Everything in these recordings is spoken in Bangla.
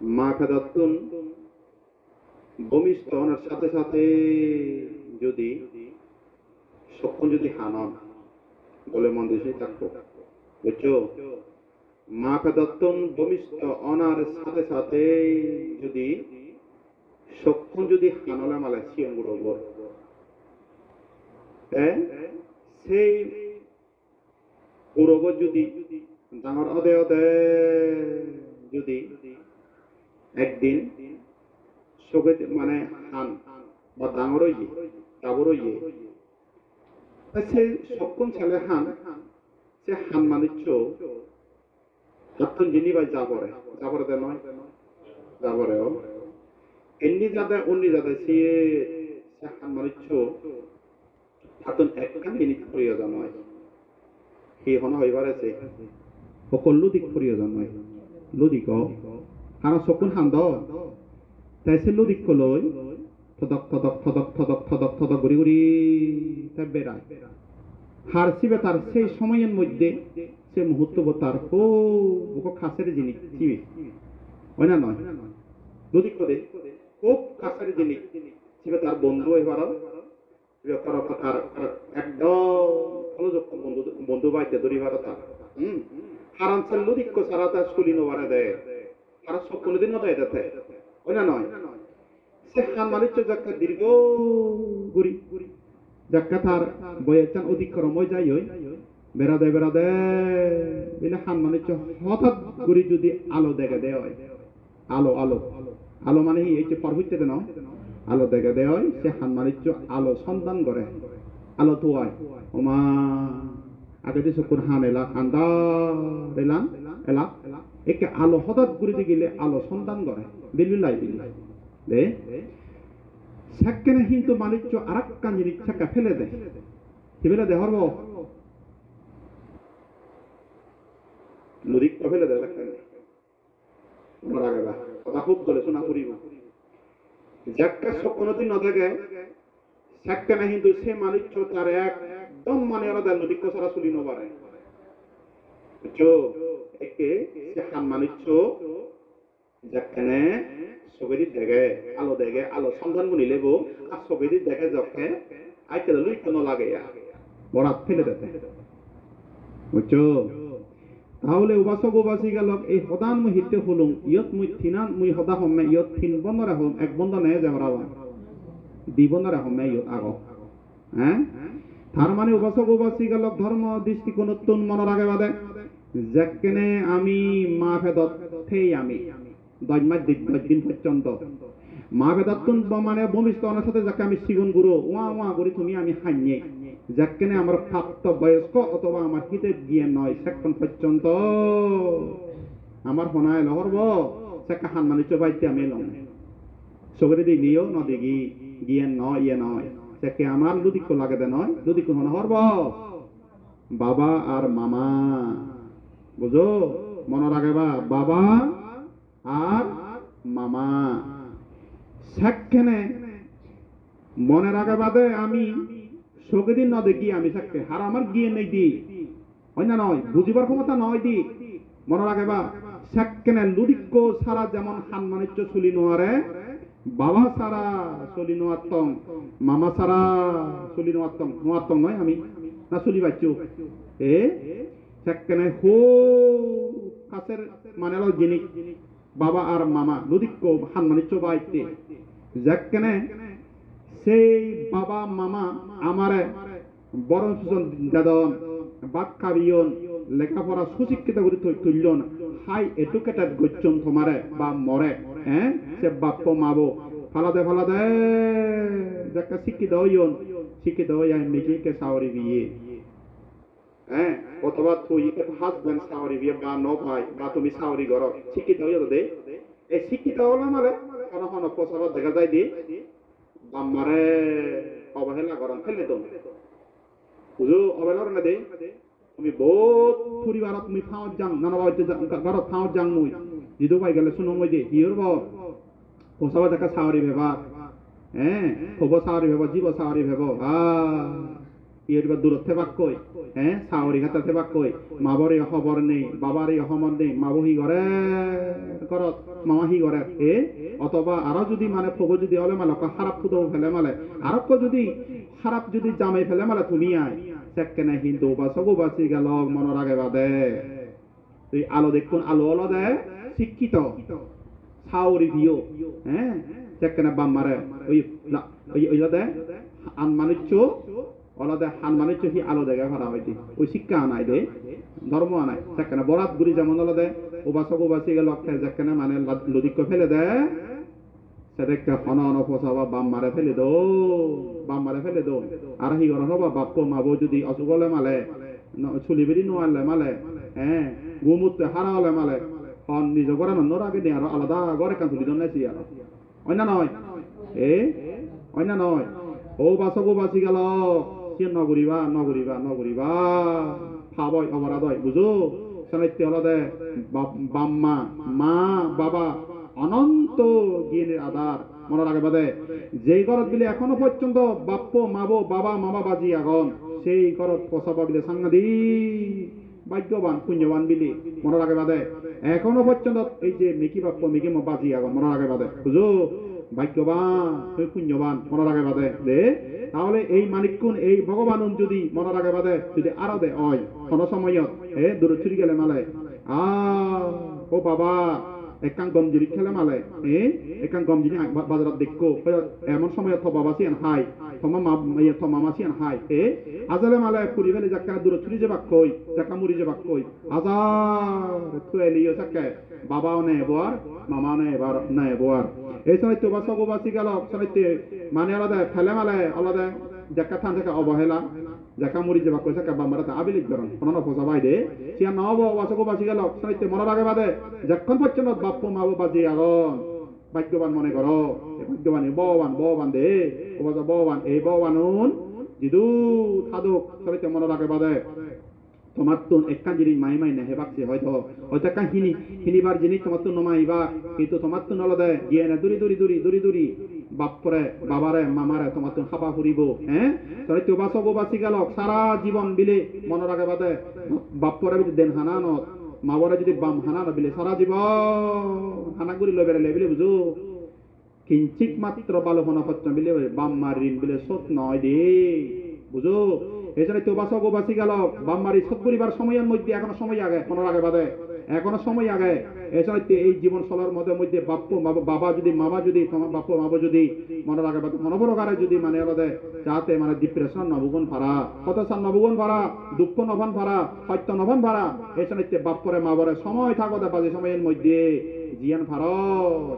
মা খেদাতুন ভূমিষ্ঠনের সাথে সাথে যদি সক্ষণ যদি হানন বলে মন দিয়ে থাকবো, বুঝছো? মা খেদাতুন ভূমিষ্ঠ অনার সাথে সাথে যদি সক্ষণ যদি হানলে মালে সিয়ঙ্গুর সেই গৌরব যদি ডাঙর অদে অদে যদি একদিন সবে মানে হান বা ডাঙর ইয়ে ডাবর ইয়ে সে সক্ষম ছেলে হান সে হান মানিচ্ছ যখন যিনি ভাই যাবরে দে নয় যাবরেও এমনি যাতে অন্য যাতে সে হান মানিচ্ছ তখন একখান জিনিস প্রয়োজন হয় সেই হন হইবার আছে সকল দিক প্রয়োজন হয় লুদিক কারণ সকল হান দ তাই সে লুদিক লই থদক থদক থদক থদক থদক থদক ঘুরি ঘুরি তাই বেড়ায় হার শিবে তার সেই সময়ের মধ্যে সে মুহূর্ত তার খুব খাসের জিনিস চিবে হয় না নয় লুদিক দে খুব খাসের জিনিস শিবে তার বন্ধু এবার তার একদম ফলযোগ্য বন্ধু বাইতে ধরি ভাড়া তার হারান সে লুদিক সারা তার স্কুলি নোয়ারে দেয় আর সব কোনোদিন না দেয় দেয় হয় না নয় সে হান মালিক যাকে দীর্ঘ গুড়ি যাকে তার বইয়ের চান অতিক্রম হয়ে যায় বেড়া দেয় বলে হান মালিক হঠাৎ গুড়ি যদি আলো দেখে দেয় হয় আলো আলো আলো মানে এই যে পর হইতে দেন আলো দেখে দেয় হয় সে হান মালিক আলো সন্ধান করে আলো তো হয় ওমা আগে যে সকল হান এলা আন্দার এলাম এলা একে আলো হঠাৎ গুড়িতে গেলে আলো সন্ধান করে দিল্লি দে সেখানে কিন্তু মালিক আর এক কাঞ্জির ইচ্ছাকে ফেলে দেয় কি ফেলে দেয় হরব নদী ফেলে দেয় কথা খুব বলে শোনা করিব যাকে কোনোদিন না থাকে সেখানে কিন্তু সে মালিক তার একদম মানে আলাদা নদী সারা চুলি নবারে একে সে হান মালিক যেখানে সবেদি দেখে আলো সন্ধান গুনি লেবো আর সবেদি দেখে যখন আইতে লুই কোনো লাগে বরাত ফেলে দেতে বুঝছো তাহলে উবাসক উবাসী গেল এই সদান মুই হিতে হলুম ইয়ত মুই থিনান মুই সদা হমে ইয়ত থিন বন্ধরে হম এক বন্ধ নেই যাবরাবা দি বন্ধরে হমে ইয়ত আগ হ্যাঁ তার মানে উবাসক উবাসী গেল ধর্ম দৃষ্টিকোণ নতুন মনের আগে বাদে যেখানে আমি মা ভেদত থেই আমি দিন পর্যন্ত মা বেদাতুন মানে ভূমিষ্ঠনের সাথে যাকে আমি সিগুন গুরু ওয়া করি তুমি আমি হাইয়ে যাকে আমার প্রাপ্ত বয়স্ক অথবা আমার হিতে জ্ঞান নয় সেক্ষণ পর্যন্ত আমার হনায় লহরব সেকা হান মানে চবাইতে আমি লম সগরে দিলিও নদিগি জ্ঞান নয় ইয়ে নয় সেকে আমার লুদিক লাগে দে নয় লুদিক হন হরব বাবা আর মামা বুঝো মনে রাখবা বাবা আর মামা সেখানে মনে রাখা বাদে আমি সগেদিন না দেখি আমি সেকে আর আমার গিয়ে নেই দি হয় না নয় বুঝিবার ক্ষমতা নয় দি মনে রাখবা সেখানে লুদিক্য সারা যেমন হান মানিচ্য চুলি নোয়ারে বাবা সারা চলি নোয়াত্তম মামা সারা চলি নোয়াত্তম নয় আমি না চলি পাচ্ছু সেখানে হো কাছের মানে জিনিস বাবা আর মামা লুদিক্য হান মানিচ্য বাইতে যেখানে সেই বাবা মামা আমারে বড় দাদন বাদ খাবিয়ন লেখাপড়া সুশিক্ষিত করে তুলন হাই এডুকেটেড গচ্ছন তোমারে বা মরে সে বাপ মাবো ফালাদে যাকে শিক্ষিত হইন নিজেকে সাওরি বিয়ে অথবা তুই হাজবেন্ড সাওরি বিয়ে বা ন ভাই বা তুমি সাওরি ঘর শিক্ষিত হইয়া দে এই শিক্ষিত হলাম মানে কোন প্রচার দেখা যায় দি বাম্মারে অবহেলা করেন ফেলে তো বুঝো অবহেলা না দে তুমি বহুত পরিবারত তুমি ফাঁত যাং নানা বাড়িতে ঘরত ফাঁত যাং মুই জিদু পাই গেলে শুনো মই দে হিয়র প্রচার দেখা সাওরি ভেবা খবর সাওরি ভেব জীব সাওরি ভেব ইয়ের দূরত থেবাক কই সাউরি খাতা থেবাক কই মাবরে খবর নেই বাবারে খবর নেই মাবহি করে করত মামাহি করে অথবা আরো যদি মানে ফব যদি হলে মালে খারাপ ফুটো ফেলে মালে আরো যদি খারাপ যদি জামাই ফেলে মালে তুমি আয় সেকেনে হিন্দু বা সগু বাসি গেল মনের আগে বাদে তুই আলো দেখুন আলো আলো দেয় শিক্ষিত সাউরি ভিও সেকেনে বাম মারে ওই ওই দে আন মানুষ ওলাদে হান মানুষ হি আলো দেখা ভাড়া হইতি ওই শিক্ষা আনাই দে ধর্ম আনাই সেখানে বরাত গুড়ি যেমন ওলাদে উবাসক উবাসি গেল যেখানে মানে লদিক্য ফেলে দে সেটাকে হন অনপসাবা বাম মারে ফেলে দো বাম মারে ফেলে দো আর হি গরম হবা বাপ্প মাবো যদি অসুগলে মালে চুলিবেরি নোয়ালে মালে গুমুত্তে হারা হলে মালে হন নিজ ঘরে নন্নর আগে দিয়ে আরো আলাদা ঘরে কান তুলি দন্নেছি আর অন্য নয় অন্য নয় ও বাসক বাসি গেল সে নগরিবা নগরিবা নগরিবা ভাবই অপরাধ হয় বুঝো সাহিত্য হলদে বাম্মা মা বাবা অনন্ত জ্ঞানের আধার মনে রাখে বাদে যেই ঘরত বিলে এখনো পর্যন্ত বাপ্প মাবো বাবা মামা বাজি আগন সেই ঘরত পচাবা বিলে সাংঘাতিক ভাগ্যবান পুণ্যবান বিলি মনে রাখে বাদে এখনো পর্যন্ত এই যে মিকি বাপ্প মিকি মা বাজি আগন মনে রাখে বাদে বুঝো ভাগ্যবান তুই পুণ্যবান মনে রাখে বাদে দে তাহলে এই মালিকুন এই ভগবান যদি মনে রাখে বাদে যদি আরো দে হয় কোন সময়ত দূরে চুরি গেলে মালে ও বাবা একাং গমজিরি খেলে মালে একাং গমজিরি বাজারত দেখো এমন সময় থ বাবা সিয়ান হাই থমা মামা সিয়ান হাই আজালে মালে পুরি ফেলে যাকা দূরে চুরি যাবাক কই যাকা মুড়ি যাবাক কই আজার থুয়েলিও যাকে বাবাও নে বোয়ার মামা নে এবার না বোয়ার এই সময় তো বাসা গোবাসি গেল সময় মানে আলাদা ফেলে মালে আলাদা যাকা থান থেকে অবহেলা যাকা মুড়ি যাবাক কই যাকা বাম্বারাতে আবিলিক গরম কোন ফসাবাই দে সিয়া নব বাসা গোবাসি গেল সময় মরার আগে বাদে যখন পর্যন্ত বাপ্প মাবো বাজি আগন ভাগ্যবান মনে করো ভাগ্যবান ববান দে ববান এই ববানুন জিদু থাদুক সময় মরার আগে বাদে তোমার তো একটা জিনিস মাই মাই না হেবাকছে হয়তো হয়তো একটা হিনিবার জিনিস তোমার তো নমাইবা কিন্তু তোমার তো নলদে গিয়ে না দূরি বাপরে বাবারে মামারে তোমার তো খাবা ফুরিব তাহলে তো বাসব বাসি গেল সারা জীবন বিলে মনের আগে বাদে বাপরে যদি দেন হানানত মাবরে যদি বাম হানানো বিলে সারা জীবন হানাগুড়ি লই বেড়ালে বিলে বুঝো কিঞ্চিত মাত্র ভালো হনা পত্র বিলে বাম মারিন বিলে সত নয় দে বুঝো এছাড়া তো বাসা গো বাসি গেল বাম্মারি সব পরিবার সময়ের মধ্যে এখনো সময় আগে মনের আগে বাদে এখনো সময় আগে এছাড়া এই জীবন চলার মধ্যে বাপ্প বাবা যদি মামা যদি তোমার বাপ্প মামা যদি মনের আগে বাদে মনোবরকারে যদি মানে আলাদা যাতে মানে ডিপ্রেশন নবগুণ ভাড়া হতাশা নবগুণ ভাড়া দুঃখ নভন ভাড়া সত্য নভন ভাড়া এছাড়া বাপ্পরে মাবরে সময় থাকো বাজে সময়ের মধ্যে জিয়ান ভাড়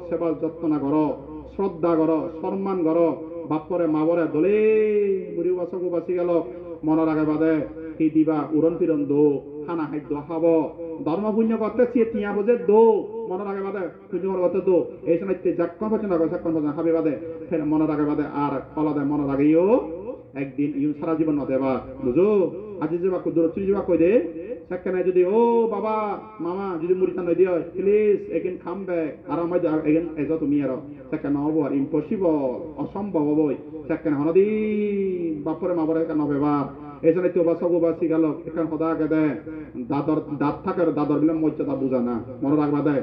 সেবা যত্ন করো শ্রদ্ধা করো সম্মান করো বাপ্পরে মাবরে দলে বুড়ি বাসকো বাসি গেল মনের আগে বাদে কি দিবা উড়ন ফিরন দো খানা খাদ্য খাব ধর্ম পুণ্য করতে সে তিয়া বোঝে দো মনের আগে বাদে পুণ্য করতে দো এই সময় যাক্ষণ পর্যন্ত সাক্ষণ পর্যন্ত খাবে বাদে ফের মনের আগে বাদে আর কলাদে মনের আগেও একদিন ইউন সারা জীবন নদে বা বুঝো আজি যাবা দূর চুরি যাবা কই দে সেখানে যদি ও বাবা মামা যদি মুড়িটা নই দিও প্লিজ এগেন কাম ব্যাক আর আমার এগেন এজ তুমি আর সেখানে হবো আর ইম্পসিবল অসম্ভব হবই সেখানে হনদি বাপরে মাবরে কেন বেবা এছাড়া তো বাসা গোবাসি গেল এখানে সদা গেদে দাঁত থাকে দাদর বিলে মর্যাদা বুঝা না মনে রাখবা দে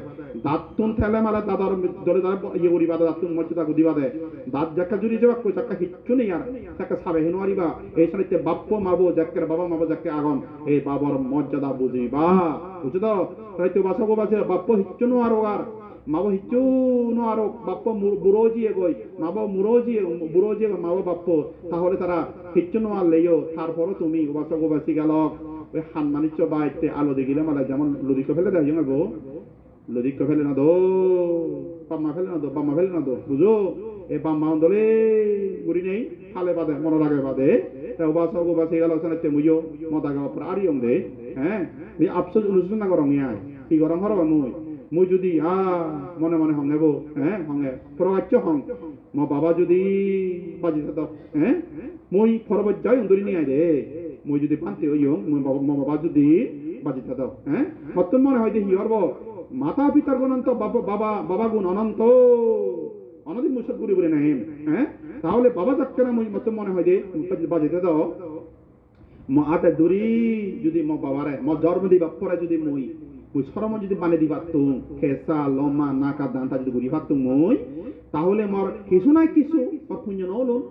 দাঁত তুন ঠেলে মালে দাদর ধরে ইয়ে করিবা দাঁত তুন মর্যাদা দিবা দে দাঁত যাকে জুড়ি যাবা কই যাকে কিচ্ছু নেই আর তাকে সাবে হেনুয়ারিবা এই সাথে বাপ্প মাবো যাকে বাবা মাবো যাকে আগন এই বাবার মর্যাদা বুঝিবা বুঝছো তো তাই তো বাসা গোবাসি বাপ্প হিচ্ছু নো আর মাবো হিচ্ছু নো আর বাপ্প বুড়োজিয়ে গই মাবো বুড়োজিয়ে মাবো বাপ্প তাহলে তারা হিচ্ছু নো আর লেও তারপরও তুমি বাসা গোবাসি গেল ওই হান মানিচ্ছ বাইতে আলো দেখিলে মালে যেমন লদিকে ফেলে দেয় গো লদিকে ফেলে না দো বাম্মা ফেলে না দো বুঝো এই বাম্মা অন্দলে গুড়ি নেই খালে বাদে মনে লাগে বাদে তা বাসা গোবাসি গেল সানাইতে মুইও মদা গাওয়া পর আরিয়ম দে আফসোস অনুসরণ না গরম ইয়াই কি গরম হরবা মুই যদি মনে মনে হং নেবো হঙে প্রকাশ্য হং মো বাবা যদি বাজি থাকত মই ফরবত যাই অন্দরি নিয়ে আই দে মই যদি পান্তে হইয়ং মো বাবা যদি বাজি থাকত মতন মনে হয় যে হিয়রব মাতা পিতার গুণ অন্ত বাবা গুণ অনন্ত অনদিন মুসত গুড়ি গুড়ি নাই তাহলে বাবা যাচ্ছে না মই মতন মনে হয় যে বাজিতে দাও আতে দূরি যদি ম বাবারে ম জন্ম দিবা পরে যদি মুই সরম যদি বানে দিবা তুম খেসা লমা নাকা দান্তা যদি গুড়ি ভাত মুই তাহলে মর কিছু নাই কিছু পুণ্য নলুন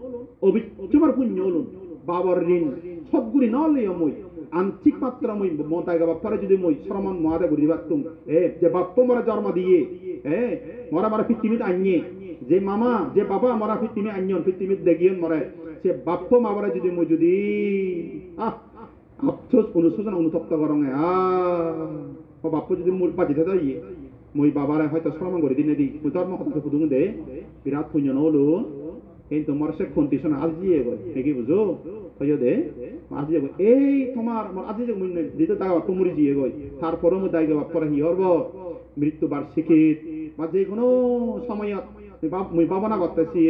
অবিচ্ছবার পুণ্য হলুন বাবার ঋণ সবগুলি নলে মুই আন্তিক মাত্রা মুই মতাই গা বাপ্পারে যদি মুই সরমান মহাদে গুড়ি ভাত তুম যে বাপ্প মরা জন্ম দিয়ে মরা মারা পৃথিবীত আনিয়ে যে মামা যে বাবা মরা পৃথিবী আনিয়ন পৃথিবীত দেখিয়ন মরে সে বাপ্প মাবারে যদি মুই যদি আফসোস অনুশোচনা অনুতপ্ত করঙে বাপ্প যদি মূল পাজি থাকে ইয়ে মই বাবারে হয়তো সরমান করে দিনে দি মুই ধর্ম কথা ফুদুং দে বিরাট পুণ্য নলো কিন্তু মোর সে কন্ডিশন আজিয়ে গো কি বুঝো কইও দে আজিয়ে গো এই তোমার মোর আজি যে মুই দিতে টাকা বাপ্প মরি জিয়ে গই তারপরও মু দাই গো বাপ্পরে হি হরব মৃত্যু বার্ষিকীত বা যে কোনো সময়ত মুই ভাবনা করতেছি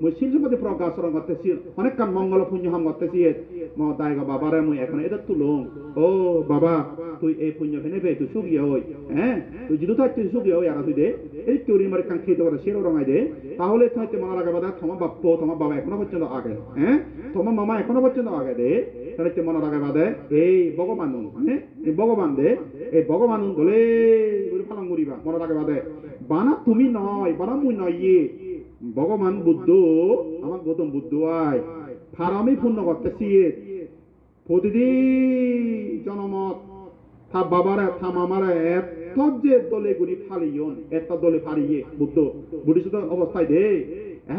মুই শিলসুপতি প্রকাশরণ করতেছি অনেক কাম মঙ্গল পুণ্য হাম করতেছি ম দাই গো বাবারে মুই এখন এটা তুলুং ও বাবা তুই এই পুণ্য ফেনে বে তুই সুগিয়া হই তুই যদি তুই সুগিয়া হই আর তুই দে এই তোরি মারে কাঙ্ক্ষিত করে সেরো রঙাই দে তাহলে তুই মনে রাখা বাদা তোমার বাপ্প তোমার বাবা এখনো পর্যন্ত আগে তোমার মামা এখনো পর্যন্ত আগে দে তাহলে তুই মনে রাখা বাদে এই ভগবান এই ভগবান দে এই ভগবান গলে ফালাং করিবা মনে রাখা বাদে বানা তুমি নয় বানা মুই নয় ইয়ে ভগবান বুদ্ধ আমার গৌতম বুদ্ধ আয় ফারামি পূর্ণ করতেছি প্রতিদিন জনমত থা বাবারে থা মামারে এত যে দলে গুড়ি ফালিয়ন এত দলে ফালিয়ে বুদ্ধ বুড়িষ্ঠ অবস্থায় দে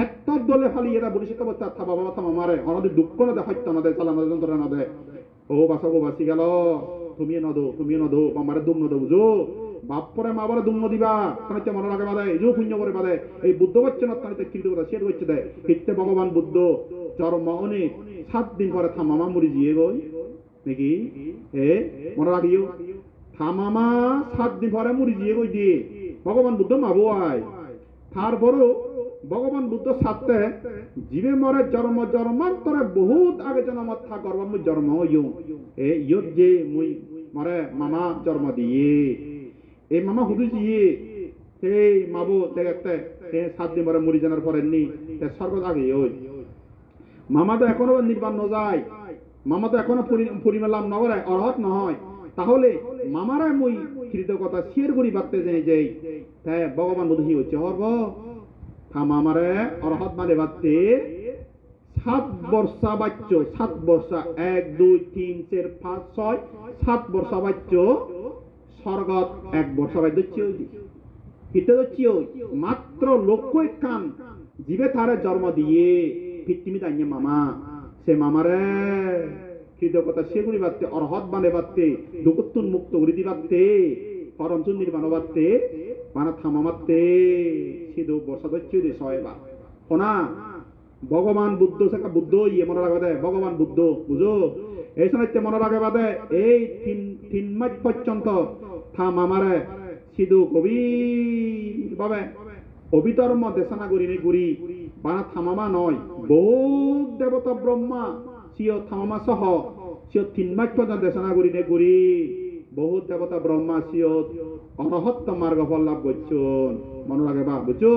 এত দলে ফালিয়ে এরা বুড়িষ্ঠ অবস্থায় থা বাবা থা মামারে অনাদের দুঃখ না দে হত্যা না দে চালানো যন্ত্রণা না দে ও বাসা গো বাসি গেল তুমি নদো মামারে দুম নদো বুঝো বাপরে মাবারে দুম নদিবা তাহলে মনে রাখে বাদে এই যে পুণ্য করে বাদে এই বুদ্ধ হচ্ছে না তাহলে কীর্তি কথা শেয়ার করছে দেয় কীর্তে ভগবান বুদ্ধ জন্ম অনেক 7 দিন পরে থা মামা মরি জিয়ে গই নাকি মনে রাখিও থা মামা 7 দিন পরে মরি জিয়ে গই দিয়ে ভগবান বুদ্ধ মাবো আয় তারপরও ভগবান বুদ্ধ সাথে জীবে মরে জন্মান্তরে বহুত আগে জন্মত থা গর্ব মুই জন্ম ইয়ো ইয়ত যে মুই মরে মামা জন্ম দিয়ে এই মামা হুদু দিয়ে সেই মাবো দেখতে 7 দিন পরে মরি জানার পরে নি স্বর্গ আগে ওই মামা তো এখনো নির্বাণ ন যায় মামা তো এখনো পরিমালাম নগরে অরহত নহয় তাহলে মামারা মুই কৃতজ্ঞতা শেয়ার করি বাড়তে জেনে যাই তাই ভগবান বুদ্ধ হচ্ছে হরব থা মামারে অরহত মানে বাড়তে 7 বর্ষা বাচ্চ 7 বর্ষা 1 2 3 4 5 6 7 বর্ষা বাচ্চ স্বর্গত 1 বর্ষা বাই দচ্ছি হিতে দচ্ছি মাত্র লক্ষ কান জীবে তারে জন্ম দিয়ে পৃথিবী দাইয়ে মামা সে মামারে কৃতজ্ঞতা সে করি বাড়তে অরহত বানে বাড়তে দুঃখতুন মুক্ত করি দি বাড়তে পরমচুন নির্বাণ বাড়তে মানে থামা মারতে সে 2 বর্ষা দচ্ছি দে 6 বার কোনা ভগবান বুদ্ধ সেকা বুদ্ধ ইয়ে মনে রাখা দেয় ভগবান বুদ্ধ বুঝো এই সময় মনে রাখা বাদে এই 3 মাস পর্যন্ত থা মামারে সিধু গভীর ভাবে অবিধর্ম দেশনা করি নে গুরি বানা থামামা নয় বহুত দেবতা ব্রহ্মা সিও থামামা সহ সিও 3 মাস পর্যন্ত দেশনা করি নে গুরি বহুত দেবতা ব্রহ্মা সিও অরহত্ত মার্গ ফল লাভ করছুন মনে রাখে বা বুঝছো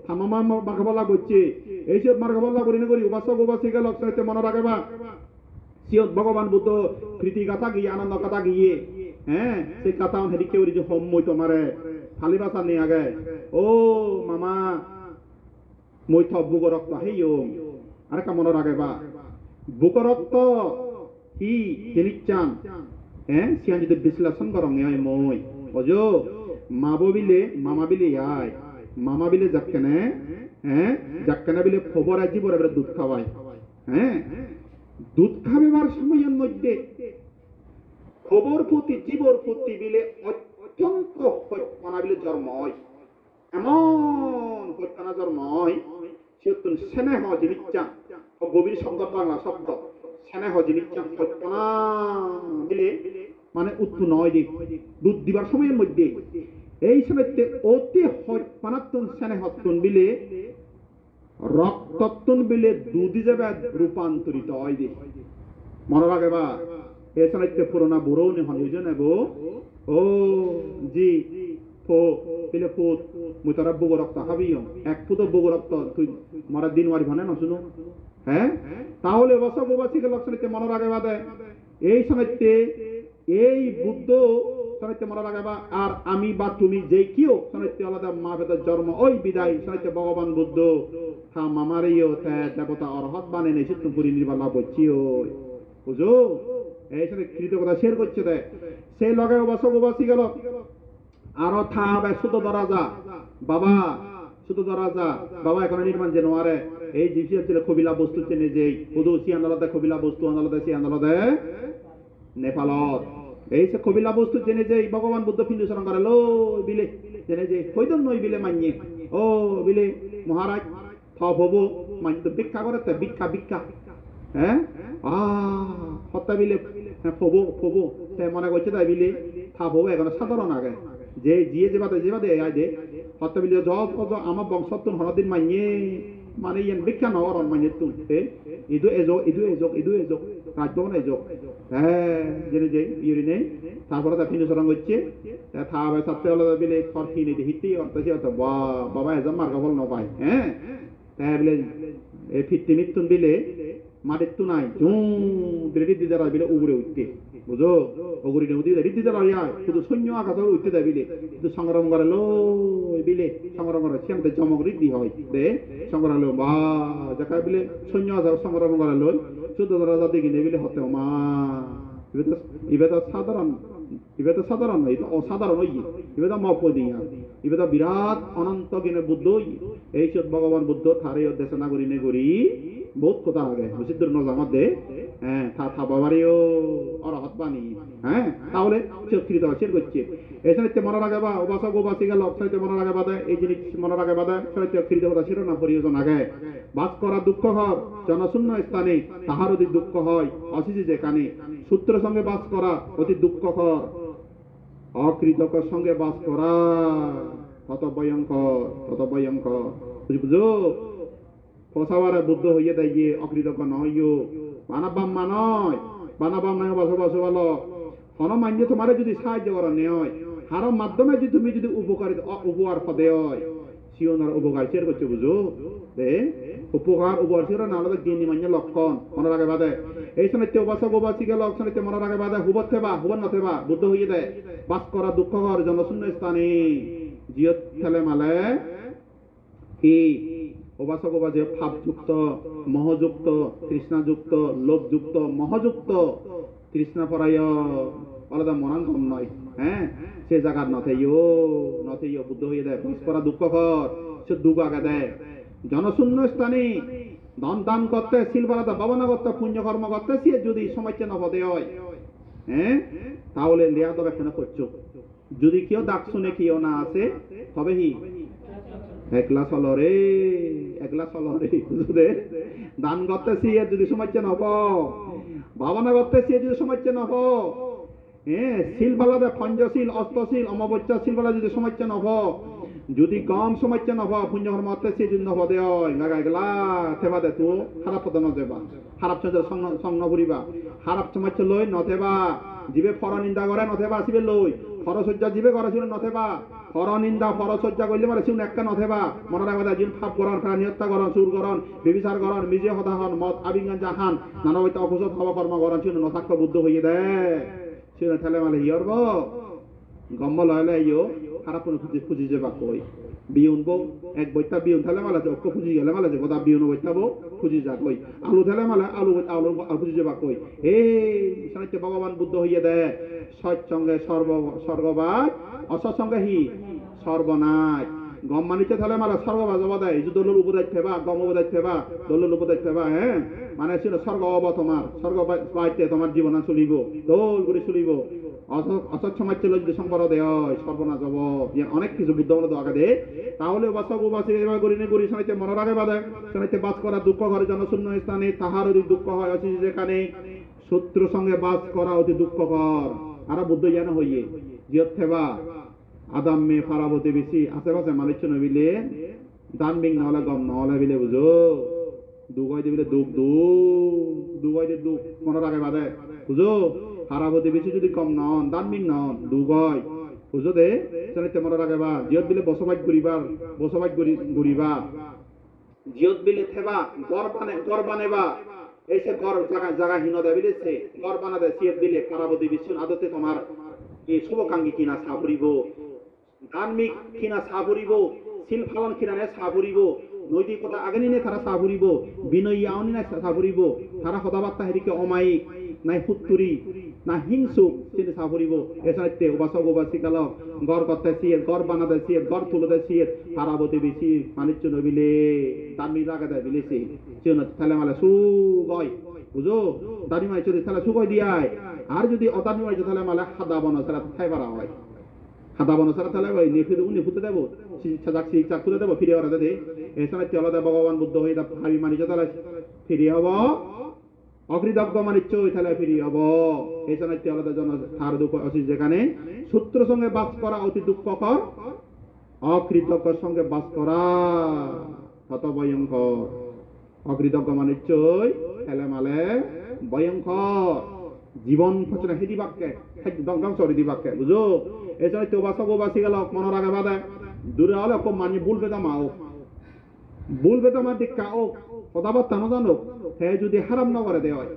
থামামা মার্গ ফল লাভ করছে এই সব মার্গ ফল লাভ করি নে গুরি উপাসক উপাসিকা লক্ষণে মনে রাখে বা সিও ভগবান বুদ্ধ প্রীতি কথা গিয়ে আনন্দ কথা গিয়ে সেই কথা হেরিকে ওই যে মই তোমারে ফালি বাসা নিয়ে আগে ও মামা মই থ বুক রক্ত হেইও আরে কা মনে রাখে বা বুক রক্ত কি জেনিচান সিয়ান যদি বিশ্লেষণ করং আয় মই বুঝো মাবো বিলে মামা বিলে আয় মামা বিলে যাককেনে যাককেনে বিলে খবর আজি বড় বড় দুধ খাওয়াই দুধ খাবেবার সময়ের মধ্যে খবর প্রতি জীবর প্রতি বিলে অত্যন্ত হত্যা বিলে জন্ম হয় এমন হত্যা জন্ম হয় সে স্নেহ জিনিসা গভীর শব্দ বাংলা শব্দ স্নেহ জিনিসা হত্যা বিলে মানে উত্তু নয় দিক দুধ দিবার সময়ের মধ্যে এই সময়তে অতি হত্যা স্নেহত্তন বিলে রক্তত্তন বিলে দুধি যাবে রূপান্তরিত হয় দিক মনে রাখে বা এসনাইতে পুরোনা বুড়ো নে হন এই জন্য গো ও জি ফো পিলে ফুট মুই তোরা বুগো রক্ত হাবিও 1 ফুট বুগো রক্ত তুই মারা দিন ওয়ারি ভানে না শুনো হ্যাঁ তাহলে বসক উবাসিকে লক্ষণিতে মনের আগে বাদে এই সময়তে এই বুদ্ধ সনাইতে মরার আগে বা আর আমি বা তুমি যে কেউ সনাইতে আলাদা মা ভেদর জন্ম ওই বিদায় সনাইতে ভগবান বুদ্ধ থা মামারিও তে দেবতা অরহত বানে নেই সিদ্ধ পুরী নির্বালা বচ্চিও বুঝো এই সাথে কৃতজ্ঞতা শেয়ার করছে দেয় সেই লগে বসক উবাসি গেল আরো থা হবে সুত দরাজা বাবা সুত দরাজা বাবা এখন নির্মাণ যে নোয়ারে এই জিপসি হচ্ছে কবিলা বস্তু চেনে যে বুধু সি আন্দালতে কবিলা বস্তু আন্দালতে সি আন্দালতে নেপালত এই সে কবিলা বস্তু জেনে যে ভগবান বুদ্ধ পিণ্ডুচরণ করে লো বিলে জেনে যে হইদম নই বিলে মানিয়ে ও বিলে মহারাজ থপ হবো মানি তো ভিক্ষা করে তো ভিক্ষা ভিক্ষা হ্যাঁ হত্যা বিলে ফবো ফবো সে মনে করছে তাই বিলে থাপ হবো এখন সাধারণ আগে যে জিয়ে যে বাদে আয় দে হত্যা বিলে যত আমার বংশত্বন হরদিন মানিয়ে মানে ইয়ান ভিক্ষা নগরণ মানিয়ে তুলতে ইদু এজক রাজভবন এজক হ্যাঁ জেনে যাই ইউরি নেই তারপরে তা পিণ্ডুচরণ করছে থা হবে সাথে হলো বিলে ফরকি নেই হিতি অর্থাৎ বাবা এজন মার্গ ফল নপায় হ্যাঁ তাই বলে এই ফিরতি মৃত্যুন বিলে মাটির তো নাই রিদ্ধি দ্বারা বিলে উগড়ে উঠতে বুঝো উগড়ি উঠি রিদ্ধি দ্বারা ইয়া শুধু সৈন্য আকাশ উঠতে দেয় বিলে কিন্তু সংগ্রাম করে লো বিলে সংগ্রাম করে সেমতে জমক ঋদ্ধি হয় দে সংগ্রাম লো বা যাকা বিলে সৈন্য আকাশ সংগ্রাম করে লই শুদ্ধ দ্বারা যাতে কিনে বিলে হতে মা ইবে তো সাধারণ নয় অসাধারণ হই ইবে তো মপদিয়া ইবে তো বিরাট অনন্ত কিনে বুদ্ধ এই সব ভগবান বুদ্ধ থারে দেশনা করি নে করি বহুত কথা আগে মুসিদুর নজামত দে হ্যাঁ থা বাবারিও অরহত বাণী হ্যাঁ তাহলে চক্রিত শের করছে এই সাহিত্য মনে রাখে বা উপাসক উপাসী গেল সাহিত্য মনে রাখে বাদে এই জিনিস মনে রাখে বাদে সাহিত্য কৃত কথা শিরোনা পরিয়োজন আগে বাস করা দুঃখ হয় জনশূন্য স্থানে তাহার অতি দুঃখ হয় অসিসি যেখানে সূত্র সঙ্গে বাস করা অতি দুঃখকর অকৃতকের সঙ্গে বাস করা তত ভয়ঙ্কর বুঝো ফসাবারে বুদ্ধ হইয়ে দেয় গিয়ে অকৃতজ্ঞ নয় বানাবাম্মা নয় বসবাস ভালো হনমান্য তোমার যদি সাহায্য করা নেয় হার মাধ্যমে যদি তুমি যদি উপকার পদে হয় সিওনার উপকার শেয়ার করছে বুঝো উপকার উপকার ছিল না আলাদা জ্ঞানী মান্য লক্ষণ মনে রাখে বাদে এই সময় উপাসক উপাসিকা লক্ষণ মনে রাখে বাদে হুবত থেবা হুবন নথেবা বুদ্ধ হইয়ে দেয় বাস করা দুঃখকর জনশূন্য স্থানে জিয়ত খেলে মালে কি উপাসক উপাসে ভাবযুক্ত মোহযুক্ত তৃষ্ণাযুক্ত লোভযুক্ত মোহযুক্ত তৃষ্ণা পরায় আলাদা মনাঙ্গম নয় হ্যাঁ সে জায়গার নথেইও বুদ্ধ হয়ে দেয় বাস করা দুঃখকর সে দুঃখ আগে দেয় জনশূন্য স্থানে ধন দান করতে শিলবালাদা ভাবনা করতে পুণ্য কর্ম করতে সে যদি সমস্যা নপদে হয় হ্যাঁ তাহলে লেয়া তবে কেন করছো যদি কেউ ডাক শুনে কেউ না আসে তবে হি একলা চলরে বুঝলে দান করতে সে যদি সমস্যা নব ভাবনা করতে সে যদি সমস্যা নব হ্যাঁ শিলবালাদা পঞ্চশীল অষ্টশীল অমাবস্যা শিলবালা যদি সমস্যা নব যদি কম সমস্যা নব পুণ্য কর্ম করতে সে যদি নব দে গেলা থেবা দে তো খারাপ পদ নদেবা খারাপ সংন করিবা খারাপ সমস্যা লই নথেবা জীবে ফর নিন্দা করে নথেবা আসিবে লই ফরসজ্জা জীবে করে শুনে নথেবা ফর নিন্দা ফরসজ্জা করলে মানে শুনে একটা নথেবা মনে রাখবা যিন ফাপ করন প্রাণী হত্যা করন সুর করন বিবিচার করন নিজে হতাহন মত আবিজ্ঞান জাহান নানা হইতে অকুশল হব কর্ম করন শুনে নথাক্য বুদ্ধ হইয়ে দেয় শুনে ঠেলে মালে ইয়রব গম্ব লয়লে ইয়ো খারাপ কোনো খুঁজি যাবা কই বিউন বউ এক বইতা বিউন ঠেলে মালে অক্ষ খুঁজি গেলে মালে যে গোদা বিউন বইতা বউ খুঁজি যা কই আলু ঠেলে মালে আলু খুঁজি যাবা কই এই সাহিত্য ভগবান বুদ্ধ হইয়ে দেয় সৎসঙ্গে স্বর্গবাদ অসৎসঙ্গে হি সর্বনাশ গম মানিতে থালে মালা স্বর্গবাদ অবদায় এই যে দলের উপদায় ফেবা গম উপদায় ফেবা দলের উপদায় ফেবা হ্যাঁ মানে ছিল স্বর্গ অব তোমার স্বর্গ পাইতে তোমার জীবন চলিব দোল করে চলিব অসৎ সমাজ ছিল যদি সম্পদ দেয় সর্বনাশ হব অনেক কিছু বুদ্ধ বলে আগে দে তাহলে উপাসক উপাসী এবার করি করি শোনাইতে মনের আগে বাদে শোনাইতে বাস করা দুঃখ ঘরে জনশূন্য স্থানে তাহার অতি দুঃখ হয় অতি যেখানে শত্রু সঙ্গে বাস করা অতি দুঃখকর আর বুদ্ধ যেন হইয়ে জিয়ত থেবা আদাম মে ফারাবতে বেশি আশেপাশে মালিক নবিলে দান বিং নহলে গম নহলে বিলে বুঝো দুগয় দিবিলে দুগয় দিয়ে দুঃখ মনে রাখে বাদে বুঝো ফারাবতে বেশি যদি কম নন দান বিং নন দুগয় বুঝো দে সেটা মনে রাখে বা জিয়ত বিলে বসবাস করিবা জিয়ত বিলে থেবা গর বানেবা এসে গর জায়গা হীন দে বিলেছে গর বানা দে সিয়ত বিলে কারাবতী বিশ্ব আদতে তোমার এই শুভকাঙ্গী কিনা সাবরিব ধার্মিক কিনা সাবরিব শিল ফালন কিনা সাবরিব নৈতিকতা আগেনি নে তারা সাবরিব বিনয়ী আউনি না সাবরিব তারা কথাবার্তা হেরিকে অমায়িক নাই ফুত্তুরি না হিংসুক তিনি সাবরিব এসাইতে উবাসক উবাসিকালক গর করতে সিয়েত গর বানাতে সিয়েত গর তুলতে সিয়েত কারাবতী বেশি মানিচ্য নবিলে দামি লাগাতে বিলেছে চিন তাহলে মালে সুগয় বুঝো দানি মাই চলে তাহলে সুগয় দিয়ায় আর যদি অদানি মাই তাহলে মালে খাদা বন তাহলে খাই পারা হয় খাদা বন সারা তাহলে ওই নিফিদ উনি ফুতে দেবো সাজাক শিক্ষা খুলে দেবো ফিরে ওরা দে এসাইতে আলাদা ভগবান বুদ্ধ হয়ে ভাবি মানিচ তাহলে ফিরে হব অকৃতজ্ঞ মানিচ্য তাহলে ফিরি হব এসাইতে আলাদা জন তার দুঃখ আছে যেখানে সূত্র সঙ্গে বাস করা অতি দুঃখকর অকৃতজ্ঞর সঙ্গে বাস করা কত ভয়ঙ্কর অকৃতজ্ঞ মানিচ্যই খেলে মালে ভয়ঙ্কর জীবন খচনা হেদি বাক্যে ধ্বংস হরি বাক্যে বুঝো এছাড়া তো বাসক বাসি গেল মনের আগে বাদে দূরে হলে কম মানি বলবে তো মাও বলবে তো আমার দীক্ষা ও কথাবার্তা না জানো হ্যাঁ যদি হারাম নগরে দেয় হয়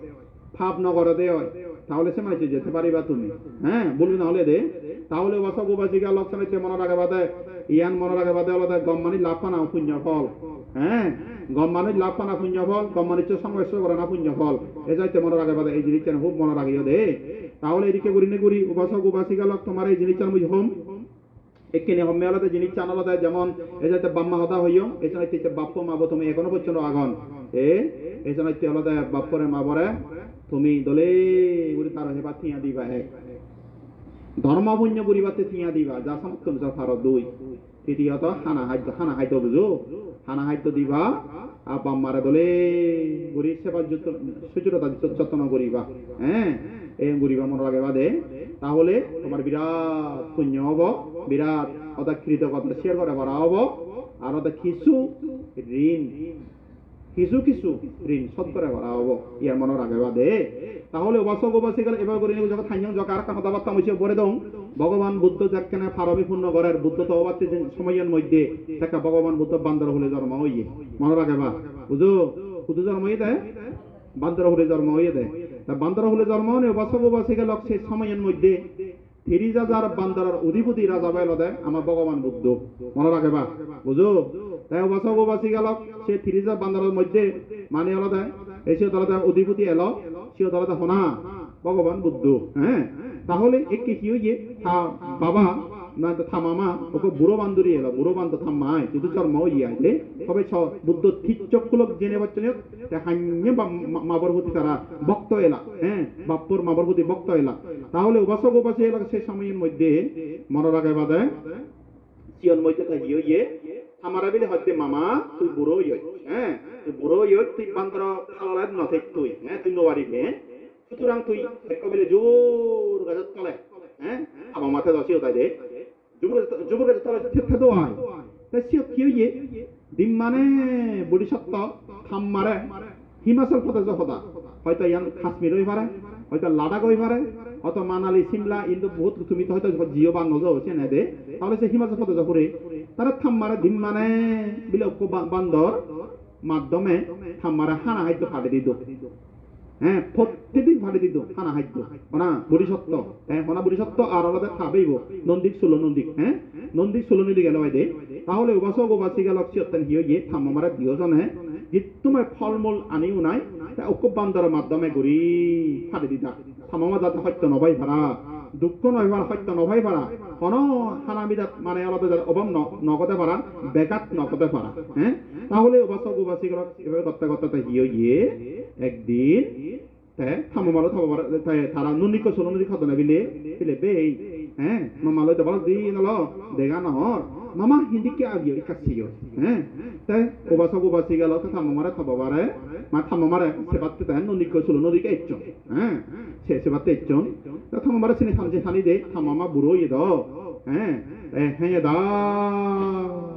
ফাপ নগরে দেয় হয় তাহলে সে মাইতে যেতে পারিবা তুমি হ্যাঁ বলবি না হলে দে তাহলে বাসক বাসি গেল লক্ষণে মনের আগে বাদে ইয়ান মনের আগে বাদে আলাদা গম মানি লাভ পানা পুণ্য ফল হ্যাঁ গম মানি লাভ পানা পুণ্য ফল গম মানিচ্য সংঘর্ষ করে না পুণ্য ফল এ যাইতে মনের আগে বাদে এই জিনিস খুব মনে রাখিও দে তাহলে এদিকে করি নে করি উপাসক উপাসিকা তোমার এই জিনিস আমি হোম এখানে হোমে আলাদা জিনিস চান আলাদা যেমন এ যাইতে বাম্মা হতা হইও এছাড়া বাপ্প মাবো তুমি এখনো পর্যন্ত আগন এছাড়া আলাদা বাপ্পরে মাবরে তুমি দলে গুড়ি তার হেবা থিয়া দিবা হে ধর্ম পুণ্য করিবাতে থিয়া দিবা যা সমস্ত ফারত দুই তৃতীয়ত হানা হাইত বুঝো হানা হাইত দিবা আর বাম্মারে দলে গুড়ি সেবা সুচরতা যত্ন করিবা হ্যাঁ এই গরিবা মনে লাগে বাদে তাহলে তোমার বিরাট পুণ্য হব বিরাট অর্থাৎ কৃতজ্ঞতা শেয়ার করে করা হব আর অর্থাৎ কিছু ঋণ ঋণ শোধ করে করা হব ইয়ার মনে রাখে বাদে তাহলে উপাসক উপাসিকা এবার করে নিব যখন থাইন জকার কথাবার্তা হইছে পরে দং ভগবান বুদ্ধ যাকখানে ফারবি পূর্ণ করার বুদ্ধ তো অবাতে সময়ের মধ্যে একটা ভগবান বুদ্ধ বান্দর হলে জন্ম হইয়ে মনে রাখে বা বুঝো বুদ্ধ জন্ম হয়ে দেয় বান্দর হলে জন্ম হয়ে দেয় বান্দর হলে জন্ম হলে উপাসক উপাসিকা লোক সে সময়ের মধ্যে 30,000 বান্দরের অধিপতি রাজা বাইল দেয় আমার ভগবান বুদ্ধ মনে রাখে বা বুঝো তাই উপাসক উপাসিকা লোক সে 30,000 বান্দরের মধ্যে মানে হলো দেয় এসে দলতে অধিপতি এলো সে দলতে হনা ভগবান বুদ্ধ হ্যাঁ তাহলে একটি কি হইয়ে বাবা না থামামা ওকে বুড়ো বান্দুরি এলো বুড়ো বান্ধ থামায় কিন্তু জন্ম হইয়ে আইলে তবে বুদ্ধ ঠিক চক্ষুলক জেনে বচ্চন হান্যে মাবর প্রতি তারা ভক্ত এলা হ্যাঁ বাপ্পর মাবর প্রতি ভক্ত এলা তাহলে উপাসক উপাসী এলাকা সে সময়ের মধ্যে মনে রাখে বাদে চিয়ন মধ্যে থাকি হইয়ে আমার বিলে হচ্ছে মামা তুই বুড়ো হই হ্যাঁ তুই বুড়ো হই তুই বান্দর খালার নথেক তুই হ্যাঁ তুই নোয়ারিবে সুতরাং তুই একবারে জোর গাছের তলে হ্যাঁ আমার মাথায় দশিও তাই দে যুবকের তলে থেতে দোয়ায় তাই সে কি হইয়ে ডিম মানে বডি সত্য থাম মারে হিমাচল প্রদেশ হতা হয়তো ইয়ান কাশ্মীর হই পারে হয়তো লাদাখ হই পারে অত মানালি সিমলা ইন্দু বহুত তুমি তো হয়তো জিও বা নজর হচ্ছে না দে তাহলে সে হিমাচল প্রদেশ করে তারা থাম মারে ডিম মানে বিলক্ষ বান্দর মাধ্যমে থাম মারে হানা হাইতো ফাটে দিত হ্যাঁ প্রত্যেকদিন ভাড়ি দিত খানা খাদ্য ওনা বুড়িসত্ব হ্যাঁ ওনা বুড়িসত্ব আর আলাদা খাবেইব নন্দিক হ্যাঁ নন্দিক সুলনি গেল বাইদে তাহলে উপাসক উপাসী গেল অত্যন্ত হিয়ে থামামারা দিওজনে যে তোমার ফলমূল আনিও নাই তা অক বান্দরের মাধ্যমে ঘুরি ফাড়ি দিতা থামামা যাতে সত্য নবাই ভাড়া দুঃখ নয় ভাড়া সত্য নবাই ভাড়া কোন হানামিদাত মানে আলাদা অভাব নগদে ভাড়া বেকাত নগদে ভাড়া হ্যাঁ তাহলে উপাসক উপাসী গেল এভাবে করতে করতে হিয়ে একদিন থামামালো তারা নুনিক সোলনি খাদনা বিলে বেই হ্যাঁ মামালো তো বল দিন হলো দেখা নহর মামা হিন্দি কে আগিয়ে কাছিও হ্যাঁ তাই উপাসক উপাসী গেল থামামারে থাবাবারে মা থামামারে সেবাতে তাই নুনিক সোলনিকে এচ্চন হ্যাঁ সেবাতে এচ্চন থামামারে সিনে খানি দে থামামা বুড়ো ইয়ে দাও হ্যাঁ হ্যাঁ দা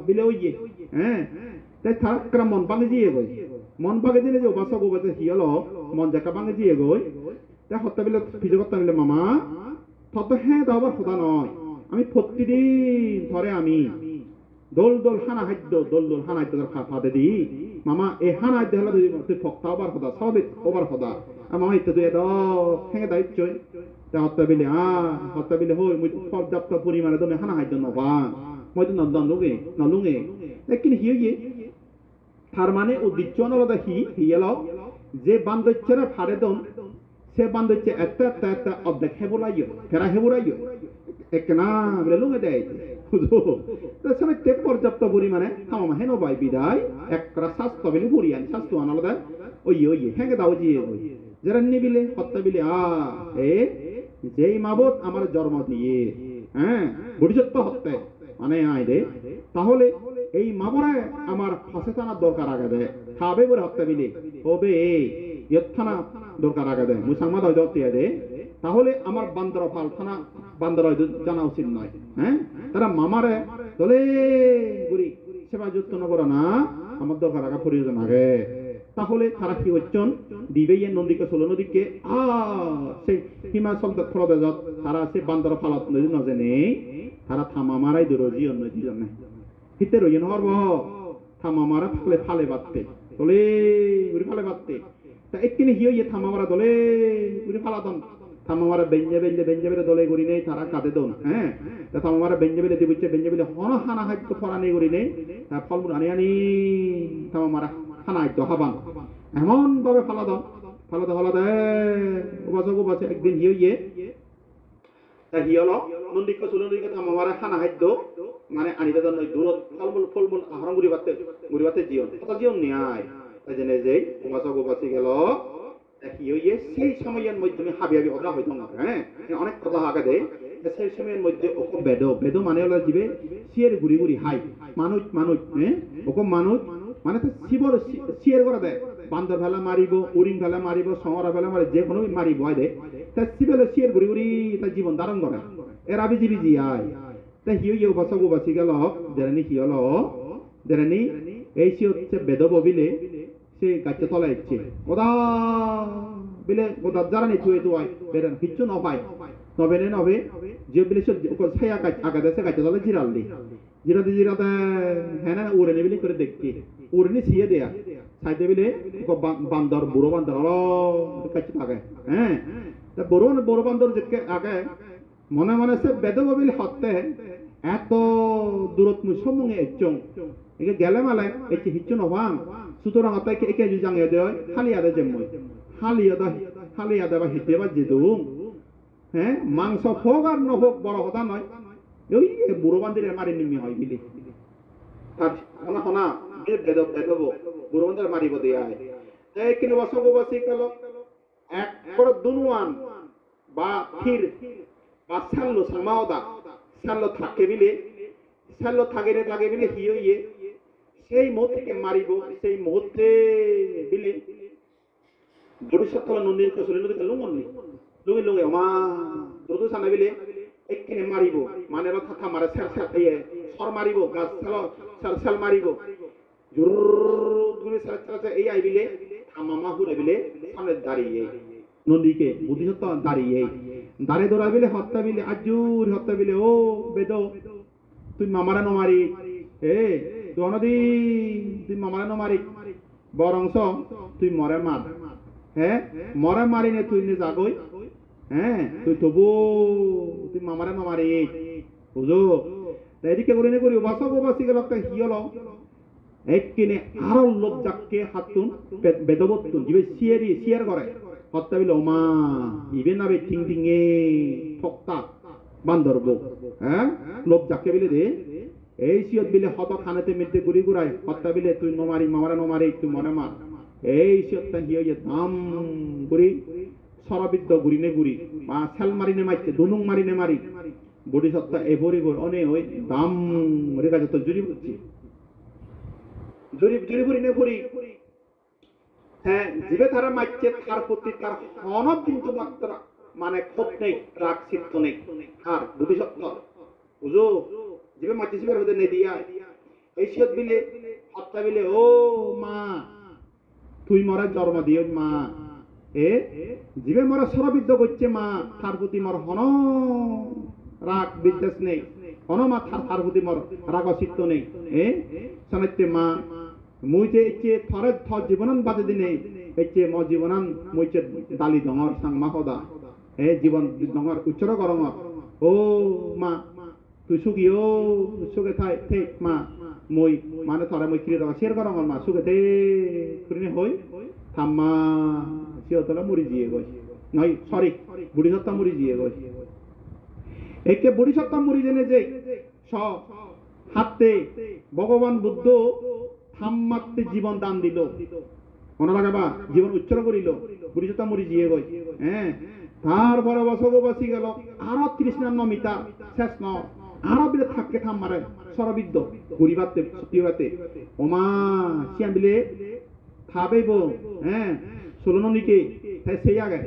বিলে ওইয়ে হ্যাঁ তাই থাকরা মন পাঙ্গে দিয়ে গই মন পাগে দিলে যে উপাসক উপাসী হিয়লো মন জাকা পাঙ্গে দিয়ে গই তাই হত্যা বিলে ভিজে করতে বিলে মামা তত হ্যাঁ দাবার কথা নয় আমি প্রতিদিন ধরে আমি দোল হানা খাদ্য দোল হানা খাদ্য ফাঁদে দিই মামা এ হানাই দেহলা তুই ফক্তা ওবার হদা সবিত ওবার হদা মামা ইত্যাদি এদ হেঙে দায়িত্ব তা হত্যা বিলে হই মুই পর্যাপ্ত পরিমাণে তুমি হানা হাইদ নবা মই তো নলুঙে কিন্তু হিয়ে তার মানে উদ্দেশ্য আলাদা হিয়েল যে বান্ধবরা ফাড়ে দন সে বান্ধব একটা অর্ধেক হেবুলাইও ফেরা হেবুলাইও এক না বলে লুঙে দেয় তে পর্যাপ্ত পরিমাণে থামা হেন বাই বিদায় একটা স্বাস্থ্য বিলে পরিয়ান স্বাস্থ্য আলাদা ওই হ্যাঁ দাও জিয়ে যারা নিবিলে হত্যা বিলে যেই মাবত আমার জন্ম দিয়ে হ্যাঁ ভবিষ্যৎ হত্যা মানে আয় রে তাহলে এই মাবরে আমার ফাঁসে টানার দরকার আগে দেয় খাবে বলে হত্যা বিলে হবে থানা দরকার আগে দেয় মুসাম্মাদ হয় দত্তিয়া দে তাহলে আমার বান্দর ফাল থানা বান্দর জানা উচিত নয় হ্যাঁ তারা মামারে দলে গুড়ি সেবা যত্ন করো না আমার দরকার আগা প্রয়োজন আগে তাহলে তারা কি হচ্ছেন দিবে নদীকে ষোলো নদীকে সেই হিমাচল ফলদেজত তারা সে বান্দর ফালত নদী নজেনে তারা থামা মারাই দরজি অন্য দুজন হিতে রইন হরব থামা মারা ফালে ফালে বাঁধতে দলে গুড়ি ফালে বাঁধতে তা একদিন হিয়ে থামা মারা দলে গুড়ি ফালাতন থামা মারা বেঞ্জে দলে গুড়ি নেই তারা কাঁদে দন হ্যাঁ তা থামা মারা বেঞ্জে বেলে হন হানা হাইত ফরানি গুড়ি নেই তা ফলমূল আনি থামা মারা হানা হাইত হাবান এমন ভাবে ফালাদন ফালাদে উবাচে একদিন হিয়ে তা হিয়ল নন্দিক সুলন্দিকে থামা মারা হানা হাইত মানে আনিতে দন দূরত ফলমূল আহরণ গুড়ি বাতে জীবন কথা জীবন ন্যায় তাই জেনে যে উবাচি গেল সেই সময়ের মধ্যে হাবি অদা হইত না হ্যাঁ অনেক কথা আগে দেয় সেই সময়ের মধ্যে ওকে বেদ মানে হলো জীবে সিয়ের গুড়ি হাই মানুষ হ্যাঁ ওকে মানুষ মানে তো শিবর সিয়ের করে দেয় বান্দর ভেলা মারিব উরিং ভেলা মারিব সমরা ভেলা মারি যে কোনো মারিব হয় দে তা শিবেলে সিয়ের গুড়ি তার জীবন ধারণ করে এর আবিজি বিজি আয় তা হিয়ে বাসি গেল জেরানি হিয়ল জেরানি এই সি হচ্ছে বেদ ববিলে সে গাছে তলা ইচ্ছে ওদা বিলে ওদা জারানি থুয়ে দুয়াই বেরেন কিচ্ছু নপায় নবে যে বিলে সব ছায়া আগাদে সে গাছে তলা জিরাতে হ্যাঁ না উড়ে বিলে করে দেখছি উড়ে ছিয়ে দেয়া সাইডে বিলে বান্দর বুড়ো বান্দর কাছে থাকে হ্যাঁ তা বড় বান্দর যেকে আগে মনে সে বেদ ববিলে হতে এত দূরত মুসমুঙে একচং একে গেলে মালে একে হিচ্ছু নবাং সুতরাং আতাইকে একে জুজাং এদে হালিয়াদে জেমই হালিয়াদে বা হিতে বা যেদুম হ্যাঁ মাংস হোক আর নহোক বড় কথা নয় ওই বুড়ো বান্দিরে মারি নিমি হয় বিলি তার হনা বেদব বুড়ো বান্দিরে মারিব দেয়া এই কিন্তু বসবাসী গেল এক বড় দুনুয়ান বা ফির বা সাল্লো সামাওদা সাল্লো থাকে বিলে সাল্লো থাকে বিলে হিয়ে সেই মুহূর্তে মারিব সেই মুহূর্তে বিলে ভবিষ্যৎ নদীর কসলে নদীতে লুঙে মা দ্রুত সানা বিলে একখানে মারিব মানে থাকা মারে সর মারিব সেল মারিব জোর এই আইবিলে থামা হুরে বিলে সামনে দাঁড়িয়ে নদীকে বুদ্ধিসত্ত্ব দাঁড়িয়ে দৌড়া বিলে হত্যা বিলে আজুর হত্যা বিলে ও বেদ তুই মামারা নমারি নদী তুই মামারা নমারি বরংস তুই মরে মার হ্যাঁ মরে মারি নে তুই নে যাগই হ্যাঁ তুই তবু তুই মামারা নমারি বুঝো এদিকে করে করি বাসি গেল একটা হিয়ল এক কিনে আরো লোক যাকে হাতুন বেদবতুন জিবে সিয়ার করে হত্যা বিলে ওমা ইবে না বে টিং এ ঠকতা বান্দর বউ হ্যাঁ লোক যাকে বিলে দে এই সিয়ত বিলে হত খানাতে মিলতে গুড়ি গুড়াই হত্যা বিলে তুই নমারি মামারা নমারি তুই মনে মার এই সিয়তটা হিয়ে দাম গুড়ি সরবিদ্য গুড়ি নে গুড়ি বা সেল মারি নে মাইতে দুনুং মারি নে মারি বডি সত্তা এ ভরি অনে ওই দাম রেখা যত জুড়ি বুঝছি জুড়ি ভরি নে ভরি হ্যাঁ জিবে তারা মাইছে তার প্রতি তার অনব কিন্তু মাত্রা মানে ক্ষোভ নেই রাগ চিত্ত নেই আর বুদ্ধি সত্য বুঝো জিবে মাইছে সিবের হতে নে দিয়া এই সিয়ত বিলে হত্যা বিলে ও মা তুই মরা জন্ম দিও মা জিবে মরা সরবিদ্য করছে মা তার প্রতি মর হন রাগ বিদ্বেষ নেই হন মা তার প্রতি মর রাগ চিত্ত নেই সানাইতে মা মই যে এচে থরে থ জীবনন বাজে দিনে এচে ম জীবনন মই যে দালি দঙর সাংমা হদা এ জীবন দঙর উচ্চর গরঙর ও মা তুই সুগিও সুগে থাই ঠিক মা মই মানে থরে মই কিরে দঙর শের গরঙর মা সুগে দে কুরিনে হই থাম্মা সিওতলা মুড়ি দিয়ে গই নয় সরি বুড়ি সত্তা মুড়ি দিয়ে গই একে বুড়ি সত্তা মুড়ি জেনে যে স হাতে ভগবান বুদ্ধ থাম্মাতে জীবন দান দিল মনে রাখাবা জীবন উচ্চর করিল বুড়ি সত্তা মুড়ি দিয়ে গই হ্যাঁ তারপরে বসগবাসী গেল আরো তৃষ্ণান্ন মিতা শেষ ন আরো বিলে থাককে থাম্মারে সরবিদ্য গুড়িবাতে সত্যিবাতে ওমা সিয়ান বিলে থাবেব হ্যাঁ ষোলননিকে তাই সেই আগে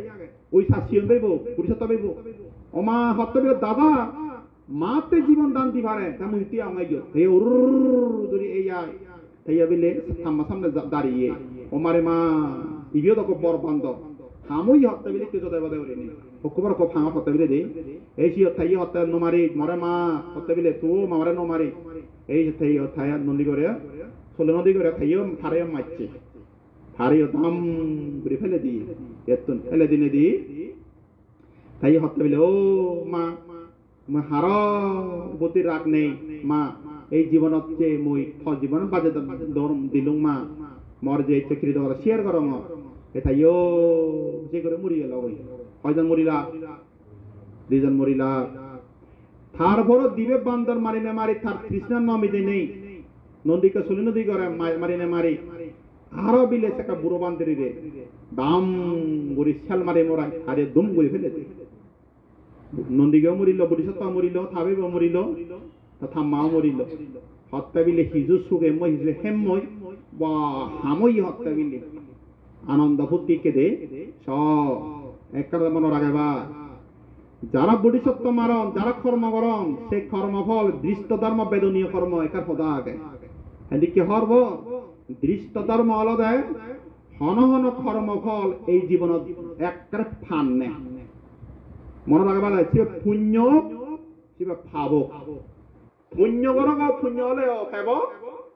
ওই শাসিয়ন বেব পুরুষত্ব বেব ওমা হত্তবের দাদা মাতে জীবন দান দি পারে তা মুহূর্তে আমায় গিয়ে এই ধরি এই আয় তাই বিলে সামনে দাঁড়িয়ে ওমারে মা ইবিও তো বড় বান্ধ হামই হত্যা বিলে কেউ দেব দেব রে খবর খুব ভাঙা হত্যা বিলে দে এই সি হত্যা হত্যা নমারি মরে মা হত্যা বিলে তো মারে নমারি এই তাই হত্যা নন্দী করে ষোলনদী করে তাইও থারে মারছে হারিও দাম করে ফেলে দি এতন ফেলে দিনে দি তাই হত্যা বলে ও মা মই হার গতি রাগ নেই মা এই জীবনত যে মই জীবন বাজে দরম দিলুং মা মর যে চাকরি দেওয়ার শেয়ার করং এ তাইও যে করে মরি গেল ওই কয়জন মরিলা দুইজন মরিলা তারপর দিবে বান্দর মারিনে মারি তার কৃষ্ণার নমিতে নেই নদীকে চলি নদী করে মারিনে মারি আরো বিলে একটা বুড়ো বান্ধবী রে দাম গড়ি শাল মারে মরাই আরে দুম করে ফেলে নন্দীকেও মরিল বুড়িসত্তাও মরিল থাবেও মরিল থাম্মাও মরিল হত্যা বিলে হিজু সুগে মই হিজু হেমই বা হামই হত্যা বিলে আনন্দ ফুর্তি কেদে সব একটা মনে রাখবা যারা বুড়িসত্ব মারণ যারা কর্ম করন সে কর্মফল দৃষ্ট ধর্ম বেদনীয় কর্ম একার পদা আগে এদিকে হরব দৃষ্ট ধর্ম আলাদা হন হন কর্মফল এই জীবনত একটা ফান নে মনে রাখবা সে পুণ্য সে ভাব পুণ্য কর পুণ্য হলে ফেব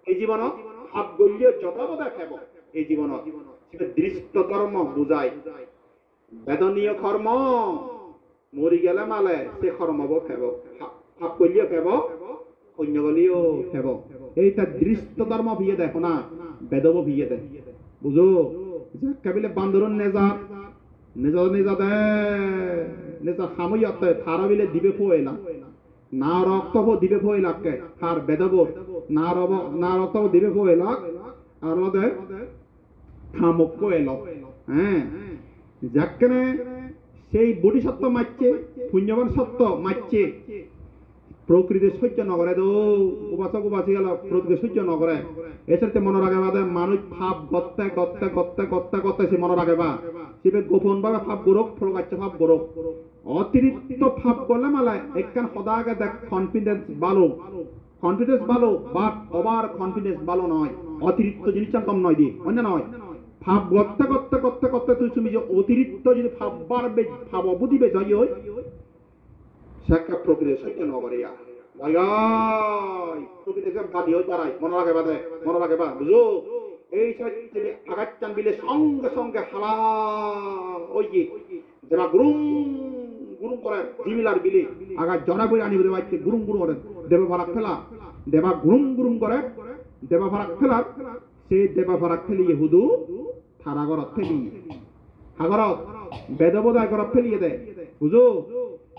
এই জীবনত ভাব গল্য যথাবধ ফেব এই জীবনত সে দৃষ্ট ধর্ম বুঝায় বেদনীয় কর্ম মরি গেলে মালে সে কর্মব ফেব ভাব গল্য ফেব পুণ্য গলিও ফেব এইটা দৃষ্ট ধর্ম ভিয়ে দেখো না বেদব ভিয়ে দেয় বুঝো কেবলে বান্দরন নেজার নেজা নেজা দে নেজা সাময়ী অর্থে থারা বিলে দিবে ফোয়েলা না রক্ত দিবে ফোয়েলাকে হার বেদব না রক্ত দিবে ফোয়েলা আর মধ্যে থামক্য এলো হ্যাঁ যাকে সেই বুড়ি সত্য মারছে পুণ্যবান সত্য মারছে প্রকৃতি সহ্য নগরে তো উপাসক উপাসী গেল প্রকৃতি সহ্য নগরে এসে মনে রাখে বাদে মানুষ ভাব গত্তে গত্তে গত্তে গত্তে গত্তে সে মনে রাখে বা সে গোপন ভাবে ভাব গরক প্রকাশ্য ভাব গরক অতিরিক্ত ভাব করলে মালায় একখান সদাকে দেখ কনফিডেন্স ভালো বাট ওভার কনফিডেন্স ভালো নয় অতিরিক্ত জিনিসটা কম নয় দিয়ে অন্য নয় ভাব গত্তে গত্তে গত্তে গত্তে তুমি যে অতিরিক্ত যদি ভাব বাড়বে ভাব অবুদিবে জয় হয় সেটা প্রকৃতি সত্য নগরে প্রকৃতি বাদী হয়ে দাঁড়ায় মনে রাখে বা বুঝো এই আঘাত চান বিলে সঙ্গে সঙ্গে হালা ওই যে যেমন গুরুম গুরুম করে জিমিলার বিলে আঘাত জনা করে আনি বলে বাড়িতে গুরুম গুরুম করে দেবা ভাড়া ফেলা দেবা গুরুম গুরুম করে দেবা ভাড়া ফেলার সেই দেবা ভাড়া ফেলিয়ে হুদু থারাগরত ফেলি হাগরত বেদবোধায় গরত ফেলিয়ে দেয় বুঝো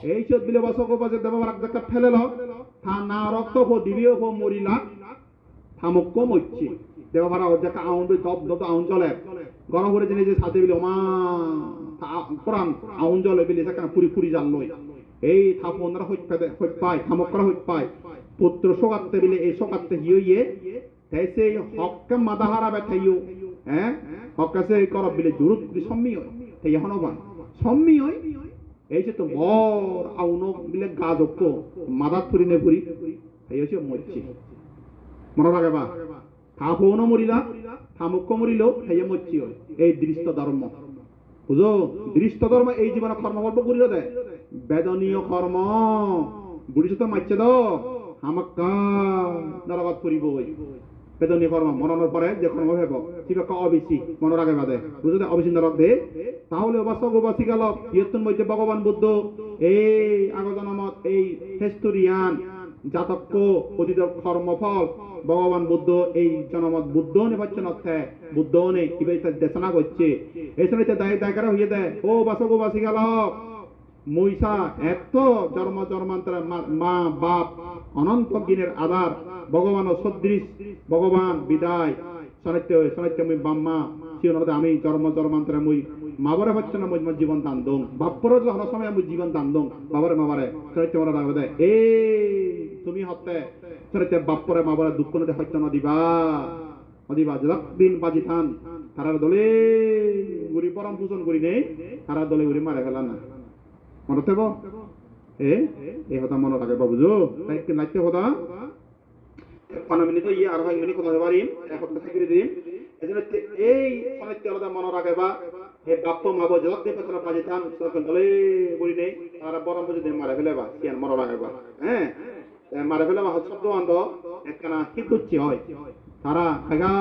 এই চোদ বিলে বসক বাজে দেবা ভাড়া একটা ফেলেল থা না রক্ত হো দিবিও হো মরিলা থামক্য মরছে দেবা ভাড়া যাকে আউন দব দব আউন চলে গরম করে জেনে যে সাথে বিলে ওমা কোরআন আউন জলে বিলে সেখানে পুরি পুরি জাল লই এই থাপনরা হইত পায় থামক্করা হইত পায় পুত্র সোগাতে বিলে এই সোগাতে হিয়ে তাইছে হককে মাদাহারা বেথাইও হ্যাঁ হককে করব বিলে জুরুত সম্মি হয় তাই এখন বা সম্মি হয় এই যে তো বর আউন বিলে গাজক মাদাত ফুরিনে ফুরি এই হচ্ছে মরছে মনে রাখে বা থাপনও মরিলা থামক্য মরিল তাই মরছি হয় এই দৃষ্ট ধর্ম বুঝো দৃষ্ট ধর্ম এই জীবনে কর্মকল্প করিল দেয় বেদনীয় কর্ম বুড়ি তো মারছে দ হামাক্কা নরকত ফুরিব বেদনী কর্ম মননের পরে যে কর্ম ভেব কিবা অবিসি মনের আগে বাদে বুঝতে অবিসিন্ন রক দে তাহলে অবাসক অবাসী গেল ইয়ত্তন মধ্যে ভগবান বুদ্ধ এই আগজনমত এই হেস্তুরিয়ান জাতক্য অতীত কর্মফল ভগবান বুদ্ধ এই জনমত বুদ্ধ নে পাচ্ছেন অর্থে বুদ্ধ নে কিবা দেশনা করছে এই সময় দায় দায়কার হয়ে দেয় ও বাসক অবাসী গেল মহিষা এত জন্ম জন্মান্তর মা বাপ অনন্ত দিনের আধার ভগবান সদৃশ ভগবান বিদায় সনাত্য সনাত্য মুই বাম্মা সিওনতে আমি জন্ম জন্মান্তরে মুই মাবরে হচ্ছে না মুই জীবন দান দং বাপর যখন সময় আমি জীবন দান দং বাবারে মাবারে সনাত্য মরা রাখবে দে এ তুমি হতে সনাত্য বাপরে মাবারে দুঃখ নতে হত্যা না দিবা দিবা দিন বাজি থান তারার দলে গুরি পরম পূজন করি নেই তারার দলে গুরি মারে ফেলা না মনত থাকব এই কথা মনে রাখে বুঝো তাই নাচতে কথা 15 মিনিট ইয়ে আর 5 মিনিট কথা পারিম এক কথা থাকি দিম এজন্য এই সনাত্য আলাদা মনে রাখে বা হে বাপ্প মাবো জগৎ দে পেছনে বাজে থান সকল দলে বলি নেই তারা বরম বুঝে দে মারে ফেলে বা কিয়ান মনে রাখে বা হ্যাঁ মারে ফেলে বা শব্দ আন্দ একখানা হিতুচ্ছি হয় তারা আগা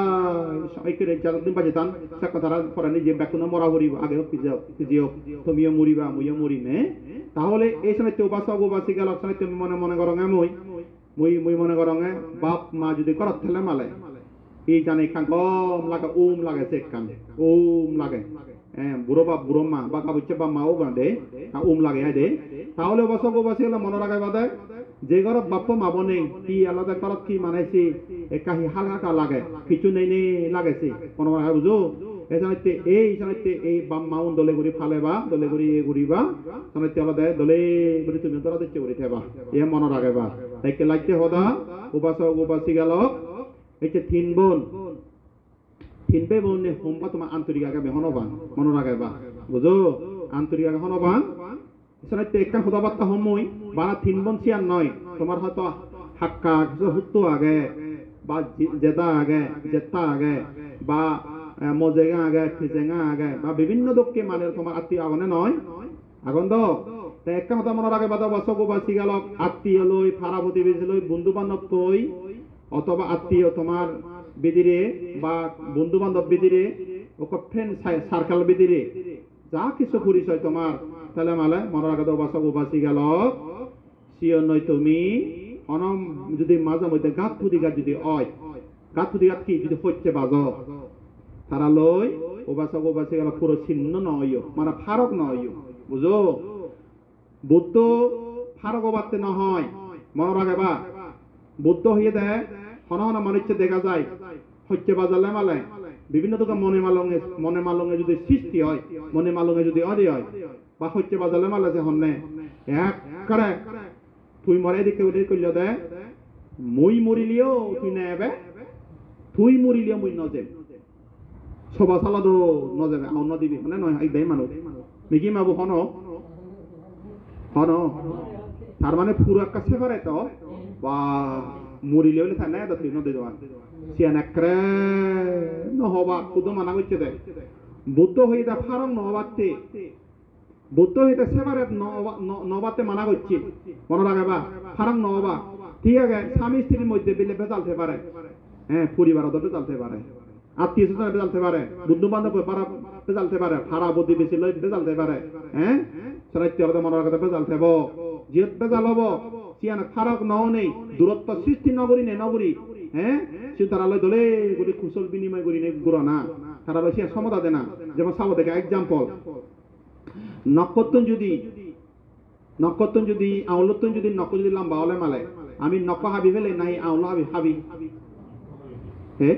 সবাইকে জগৎ দিন বাজে থান সাক তারা পরে নিজে ব্যাকুন মরা করিব আগে পিজিও তুমিও মরিবা মুইও মরিমে তাহলে এই সনাত্য উপাসক উপাসী গেল সনাত্য মনে মনে করং মুই মনে করং বাপ মা যদি করত থেলে মালে এই জানে খান কম লাগে লাগে চেক কান লাগে বুড়ো বাপ বুড়ো মা বা কাবুচ্ছে বা মাও গাঁদে লাগে দে তাহলে উপাসক উপাসী গেলে মনে রাখে বাদে যে ঘরত বাপ মাব নেই কি আলাদা করত কি মানাইছি একাহি হালকা লাগে কিছু নেই লাগেছি মনে রাখা বুঝো এই সনাইতে এই বাম মাউন দলে গুড়ি ফালে বা দলে গুড়ি ঘুরিবা সনাইতে আলাদা দলে গুড়ি তুমি তোরা দিচ্ছে গুড়ি থেবা এ মনে রাখে বা তাইকে লাগতে হদা উপাসক উপাসী গেল এই যে তিন বে বোন হোমবা তোমার আন্তরিক আগে হনবান মনে রাখে বা বুঝো আন্তরিক আগে হনবান সনাইতে একটা হদাবার্তা সময় বারা তিন বোন চিয়ার নয় তোমার হয়তো হাক্কা হুত্তো আগে বা জেদা আগে জেতা আগে বা মজেগা আগে ফিজেঙা আগে বা বিভিন্ন দক্ষে মানে তোমার আত্মীয় আগনে নয় আগন দ তাই একটা কথা মনে রাখে বাদা বাসক বাসি গেল আত্মীয় লই ফারা প্রতিবেশী লই বন্ধু বান্ধব কই অথবা আত্মীয় তোমার বিদিরে বা বন্ধু বান্ধব বিদিরে ওকে ফ্রেন্ড সার্কেল বিদিরে যা কিছু পরিচয় তোমার তাহলে মালে মনে রাখে তো বাসক বাসি গেল সিও নয় তুমি অনম যদি মাঝে মধ্যে গাত ফুদিগাত যদি হয় গাত ফুদিগাত কি যদি হচ্ছে বাজ তারা লই উপাসক উপাসী গেল পুরো ছিন্ন নয় মানে ফারক নয় বুঝো বুদ্ধ ফারক বাড়তে নহয় মনে রাখে বা বুদ্ধ হয়ে দেয় হন হন মানুষকে দেখা যায় হচ্ছে বাজালে মালে বিভিন্ন দোকান মনে মালঙে যদি সৃষ্টি হয় মনে মালঙে যদি অদি হয় বা হচ্ছে বাজালে মালে যে হন্নে এক করে তুই মরে এদিকে ওদিকে করলে দে মই মরিলিও তুই নেবে তুই মরিলিও মই নজে সবা সালাদো নজেবে অন্য দিবি মানে নয় এই দেয় মানুষ মিকি মাবু হন তার মানে পুরো একটা সেপারে তো বা মরিলে হলে থাকে না তুই নদী দেওয়া সিয়ান একরে নহবা কুদো মানা করছে দেয় বুদ্ধ হয়ে দা ফারং নহবাতে বুদ্ধ হইতে সেবারে নবাতে মানা করছে মনে রাখে বা ফারং নহবা ঠিক আছে স্বামী স্ত্রীর মধ্যে বিলে বেজালতে পারে হ্যাঁ পরিবারও তো বেজালতে পারে আত্মীয় স্বজন বেজালতে পারে বন্ধু বান্ধব বেজালতে পারে ফারা বুদ্ধি বেশি লই বেজালতে পারে হ্যাঁ সরাইতে মনে রাখতে বেজালতে হব জিয়ত বেজাল হব সিয়ান ফারক নও নেই দূরত্ব সৃষ্টি নগরী নেই নগরী হ্যাঁ সে তারা লয় দলে গোটে কুশল বিনিময় করি নেই গুড়া না তারা লয় সে সমতা দে না যেমন সাব দেখে এক্সাম্পল নক্ষত্র যদি আউলত্ব যদি নক্ষ যদি লম্বা হলে মালে আমি নক্ষ হাবি ফেলে নাই আউল হাবি হে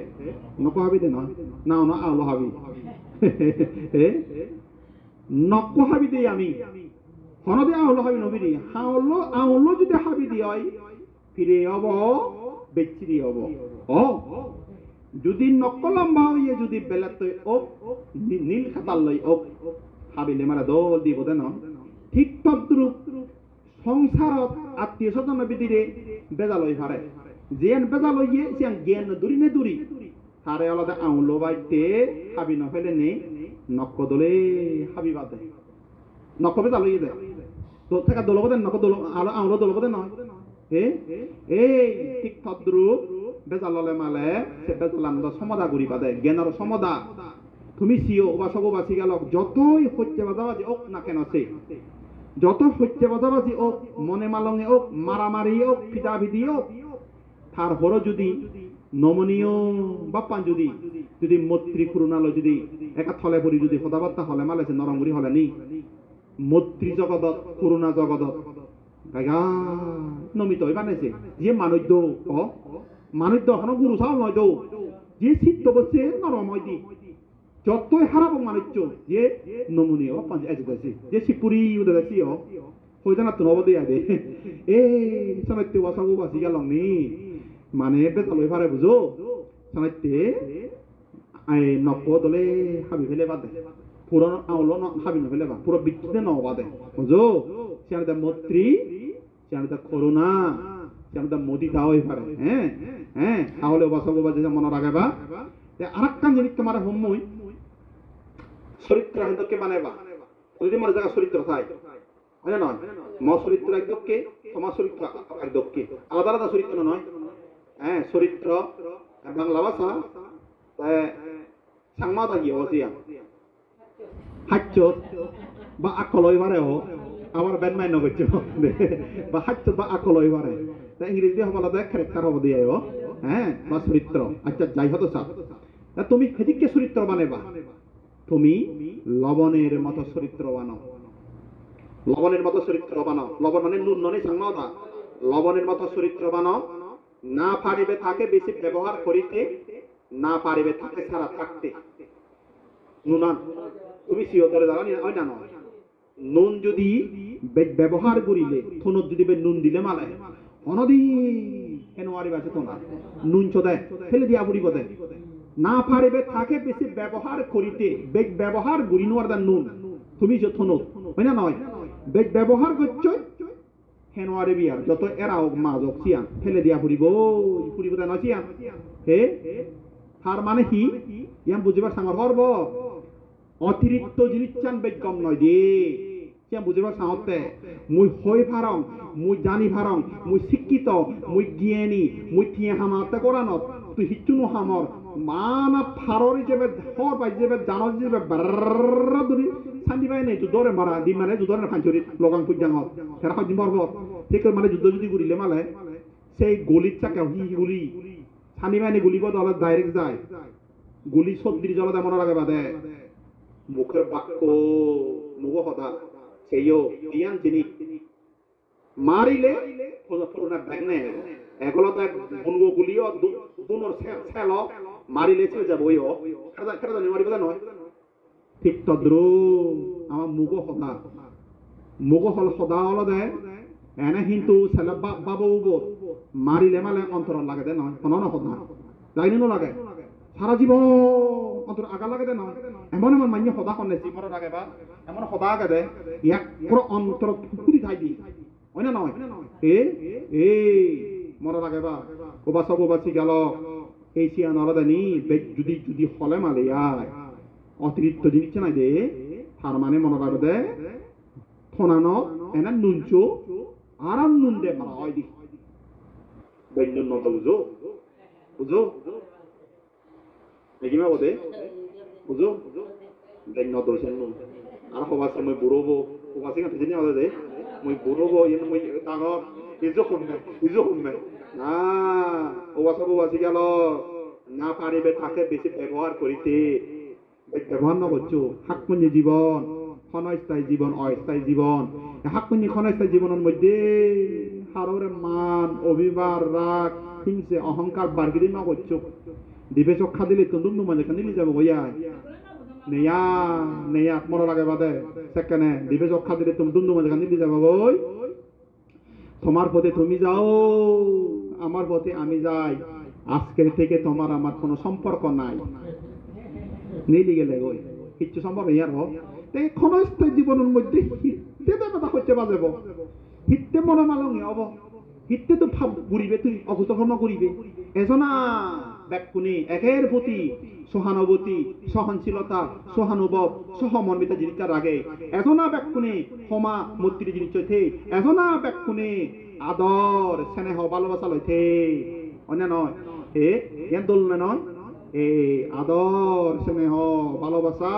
নক্ষ হাবি দে না আউল হাবি নক্ষ হাবি দেই আমি হনদে আউল হাবি নবীরি আউল যদি হাবি দি হয় ফিরে হব বেচিরি হব যদি নক্ষ লম্বা হইয়ে যদি বেলাত নীল খাতাল লই হাবিলে মানে দল দিব দেন ঠিক তদ্রূপ সংসারত আত্মীয় স্বজন বিদিরে বেজাল হই পারে যেন বেজাল হইয়ে সেন জ্ঞান দূরি তারে আলাদা আউলো বাইতে হাবি ন ফেলে নেই নক্ষ দলে হাবি বাদে নক্ষ বেজাল হইয়ে দেয় তো থেকে দলবদে নক্ষ দল আউলো দলবদে নয় এই ঠিক তদ্রূপ বেজাললে মালে সে বেজালান্দ সমদা গুড়ি বাদে জ্ঞানের সমদা তুমি সিও ওবাসক ওবাসি গেল যতই সত্য বাজাবাজি ওক না কেন সে যত সত্য বাজাবাজি ওক মনে মালঙে ওক মারামারি ওক ফিদাভিদি ওক তারপরও যদি নমনীয় বাপ্পান যদি যদি মৈত্রী করুণালো যদি একা থলে পরি যদি সদাবার্তা হলে মালেছে নরমগুড়ি হলে নি মৈত্রী জগদত করুণা জগদত নমিত বানাইছে যে মানুষ দো মানুষ দখনো গুরু চাও নয় দো যে চিত্ত বসছে নরম হয় দি যতই হারাবো মানুষ যে নমনীয় পাঞ্জ এজেছে যে সিপুরি উদে যাচ্ছি হইতে না তো নবদে আদে এ সানাইতে ওয়াসাগু বাসি গেলাম নি মানে বেতালই পারে বুঝো সানাইতে আই নপ দলে হাবি ফেলে বাদে পুরো আউলো হাবি ন ফেলে বা পুরো বিচ্ছিন্ন ন বাদে বুঝো সেটা মৈত্রী সেটা করুণা সেটা মোদি দাওই পারে হ্যাঁ হ্যাঁ তাহলে ওয়াসাগু বাসি মনে রাখবা আরেকটা জিনিস তোমার হোমই চরিত্র হেঁদকে বানাইবা যদি আমার জায়গা চরিত্র চাই হয় না নয় মর চরিত্র একদকে তোমার চরিত্র একদকে আলাদা আলাদা চরিত্র নয় হ্যাঁ চরিত্র বাংলা ভাষা সাংমা থাকিও অসিয়া হাচ্য বা আকলই পারেও আবার ব্যান মাইন করছো বা হাচ্য বা আকলই পারে তা ইংরেজি হব আলাদা ক্যারেক্টার হব দিয়ে হ্যাঁ বা চরিত্র আচ্ছা যাই হতো চাপ তুমি সেদিককে চরিত্র বানাইবা তুমি লবণের মতো চরিত্র বানাও লবণের মতো চরিত্র বানাও লবণ মানে নুন ননে সাংমাদা লবণের মতো চরিত্র বানাও না পারিবে তাকে বেশি ব্যবহার করিতে না পারিবে তাকে ছাড়া থাকতে নুনান তুমি সিওতরে জানা হয় না নয় নুন যদি ব্যবহার করিলে থনত যদি নুন দিলে মালে অনদি কেন আরিব আছে তোমার নুন চোদায় ফেলে দিয়া বুড়িব দেয় না পারিবে তাকে বেশি ব্যবহার করিতে বেগ ব্যবহার গুরি নোয়ার নুন তুমি যে থনত হয় না নয় বেগ ব্যবহার করছ হেনোয়ারে বিয়ার যত এরা হোক মা হোক চিয়ান ফেলে দিয়া ফুরিব ফুরিব না চিয়ান হে তার মানে কি ইয়াম বুঝিবার সামর করব অতিরিক্ত জিনিস চান বেগ কম নয় দে ইয়াম বুঝিবার সামর্থে মুই হই ফারং মুই জানি ফারং মুই শিক্ষিত মুই জ্ঞানী মুই থিয়ে হামাতে করানত তুই হিচ্ছু নো হামর মানা ফারর হিসেবে হর পাই হিসেবে জানো হিসেবে দূরি শান্তি পাই নাই যুদ্ধরে মারা দি মানে যুদ্ধরে ফাঞ্চরি লগাং পুজাং হত সেরা হয় দিন বরবর ঠিক মানে যুদ্ধ যদি গুলিলে মালে সেই গলির চাকা হি গুলি শান্তি পাই নাই গুলিব দলে ডাইরেক্ট যায় গুলি সদ্দির জল মনে লাগে বাদে মুখের বাক্য মুখ হতা সেইও ইয়ান জিনিস মারিলে পুরোনা ব্যাগ নেই এগুলো তো বুনগো গুলিও দুনোর ছেল মারিলে ছেলে যাবো ওই খেটা জানি মারিব নয় ঠিক তদ্রু আমার মুগ হল সদা হল দেয় এনে কিন্তু ছেলে বাবু মারিলে মালে অন্তর লাগে দে নয় কোনো সদা লাইনে লাগে সারা জীবন অন্তর আগা লাগে দে নয় এমন এমন মান্য সদা কনে জীবন লাগে বা এমন সদা আগে দে ইয়াক পুরো অন্তর ফুটি খাই দি হয় না নয় এ মনে লাগে বা ওবাসক ওবাসি গেল এই সিয়া নরদানি যদি যদি হলে মালে অতিরিক্ত জিনিস নাই দে তার মানে মনে লাগে দে থনানো এনা নুনচো আর নুন দে মারা হয় দি বেঞ্জন নত বুঝো বুঝো দেখিমা বোধে বুঝো বেঞ্জন নত নুন আর হবাসে মই বুড়োবো ওবাসি কাছে জিনি আমাদের দে মই বুড়োবো ইয়ে মই ডাঙর ইজো কমবে না ওবাসক ওবাসি গেল না পারিবে তাকে বেশি ব্যবহার করিতে ব্যবহার নকরছো হাকপুঞ্জি জীবন ক্ষণস্থায়ী জীবন অস্থায়ী জীবন হাকপুঞ্জি ক্ষণস্থায়ী জীবনের মধ্যে হাররে মান অভিমান রাগ হিংসে অহংকার বার্গিরি নকরছো দিবে চক্ষা দিলে তন্দুম মানে কান্দিলি যাব গইয়া নেয়া মনে লাগে বাদে সেখানে দিবে চক্ষা দিলে তন্দুম মানে কান্দিলি যাব গই তোমার পথে তুমি যাও আমার পথে আমি যাই আজকের থেকে তোমার আমার কোনো সম্পর্ক নাই নিলি গেলে গই কিচ্ছু সম্ভব ইয়ার হোক ক্ষণস্থায়ী জীবনের মধ্যে হিতে কথা করতে বাজাব হিতে মনে মালঙে হব হিতে তো ভাব ঘুরিবে তুই অভূতকর্ম করিবে এজনা ব্যাকুনি একের প্রতি সহানুভূতি সহনশীলতা সহানুভব সহমর্মিতা জিনিসটা রাগে এজনা ব্যাকুনি ক্ষমা মূর্তির জিনিস চৈথে এজনা ব্যাকুনি আদর স্নেহ ভালোবাসা লইথে অন্য নয় এ ইয়ান দোলনা নয় এ আদর স্নেহ ভালোবাসা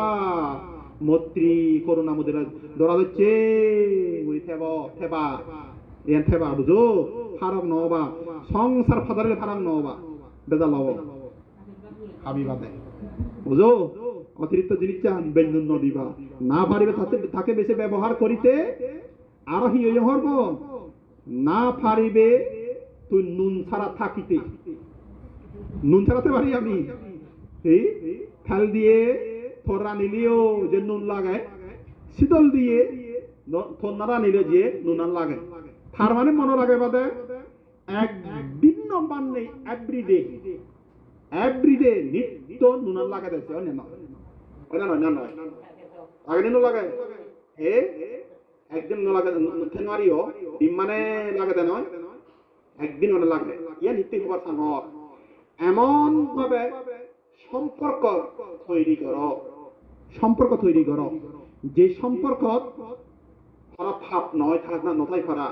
মৈত্রী করুণা মুদিরা দরা হচ্ছে উই থেবা ইয়ান থেবা বুঝো ফারক নবা সংসার ফাদারে ফারাক নবা বেদা লব হাবিবাদে বুঝো অতিরিক্ত জিনিস চান ব্যঞ্জন দিবা না পারিবে তাকে বেশি ব্যবহার করিতে আর হিয় হরব না পারিবে তুই নুন ছাড়া থাকিতে নুন ছাড়াতে পারি আমি এই ফেল দিয়ে থরা নিলেও যে নুন লাগায় শীতল দিয়ে থন্নারা নিলে যে নুন লাগে তার মানে মনে লাগে বাদে একদিন নম্বর নেই এভরিডে নিত্য নুন লাগা দিচ্ছে অন্য নয় আগে দিনও লাগে হে একদিন লাগে থেনারিও মানে লাগে দেয় নয় একদিন মানে লাগে ইয়া নিত্য হবার সাঙ্গর এমন ভাবে সম্পর্ক তৈরি করো যে সম্পর্ক খারাপ ভাব নয় নথাই ফারা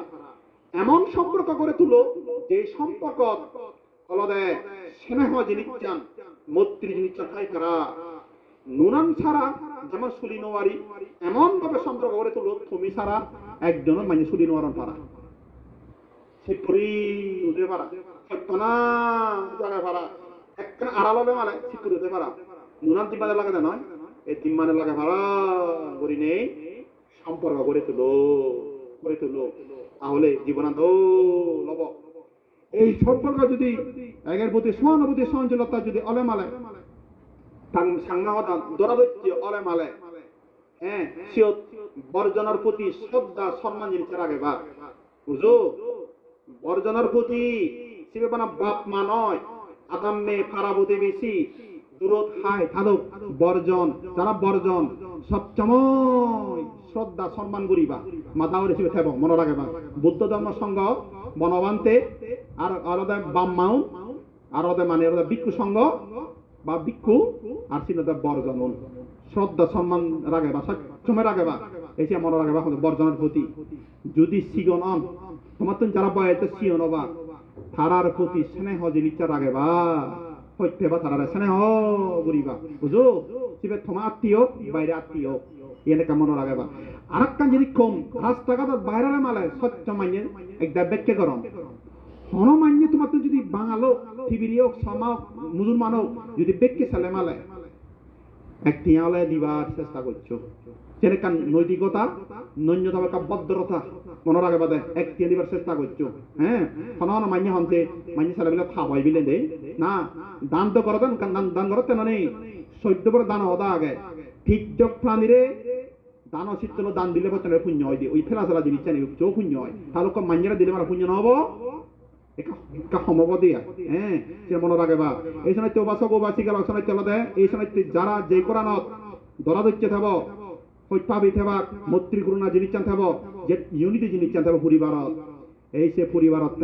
এমন সম্পর্ক করে তুলো যে সম্পর্ক হলদে স্নেহ জিনিস চান মৈত্রী জিনিস চান খাই ফারা নুনান ছাড়া যেমন সুলি নোয়ারি এমন ভাবে সম্পর্ক করে তুলো তুমি ছাড়া একজনের মানে সুলি নোয়ারন পারা সে পরি উঠে পারা সত্যনা জায়গায় পারা একখানে আড়ালে মালে চিকুর হতে পারা নুনান তিনমানের লাগে নয় এই তিনমানের লাগে ভাড়া করি নেই সম্পর্ক করে তুলো তাহলে জীবনান্ত লব এই সম্পর্ক যদি একের প্রতি সহানুভূতি সহনশীলতা যদি অলে মালে সাংঘাহতা দরাদত্য অলে মালে হ্যাঁ সে বর্জনের প্রতি শ্রদ্ধা সম্মান জিনিস রাখে বা বুঝো বর্জনের প্রতি সে বাপ মা নয় আদাম্মে ফারাবতে বেশি দূরত হায় থাদক বর্জন যারা বর্জন সবসময় শ্রদ্ধা সম্মান করিবা মাথাও রেসিবে থেব মনে রাখবা বুদ্ধ ধর্ম সংঘ বনবান্তে আর আলাদা বাম্মাউন আর আলাদা মানে আলাদা ভিক্ষু সংঘ বা ভিক্ষু আর সিনদা বর্জন শ্রদ্ধা সম্মান রাখবা সবসময় রাখবা এসে মনে রাখবা বর্জনের প্রতি যদি সিগন অন তোমার তো যারা বয়সে সিয়ন বা তারার প্রতি স্নেহ জিনিসটা রাখবা হইতে বা তারা স্নেহ করিবা বুঝো সিবে তোমার আত্মীয় বাইরে আত্মীয় এনেকা মনে রাখবা আর একটা জিনিস কম রাস্তাঘাটের বাইরে মালে সত্য মাইনে একটা ব্যাখ্যা করম হন মাইনে তোমার তো যদি বাঙালো পৃথিবীর হোক সমাজ মুসলমান হোক যদি ব্যাখ্যা চালে মালে একটি আলে দিবার চেষ্টা করছো যেনেকা নৈতিকতা নৈন্যতা বা ভদ্রতা মনে রাখবা দে একটি দিবার চেষ্টা করছো হ্যাঁ হন মাইনে হনতে মাইনে চালে বিলে খাবাই বিলে দে না দান তো করো দান করো তেন নেই সদ্য করে দান হদা আগে ঠিক প্রাণীরে দান অসিদ্ধ দান দিলে বচনের পুণ্য হয় ওই ফেলা চলা জিনিস জানি চৌ পুণ্য হয় তাহলে মাঞ্জারা দিলে মানে পুণ্য নহব এটা সম্ভব দিয়া হ্যাঁ সে মনে রাখে বা এই সময় তো বাসক বাসি গেল সময় চলে দেয় এই সময় যারা যে কোরআনত ধরা দিচ্ছে থাব হইপাবি থাবা মৈত্রী করুণা জিনিস চান থাব যে ইউনিটি জিনিস চান থাব পরিবারত এই সে পরিবারত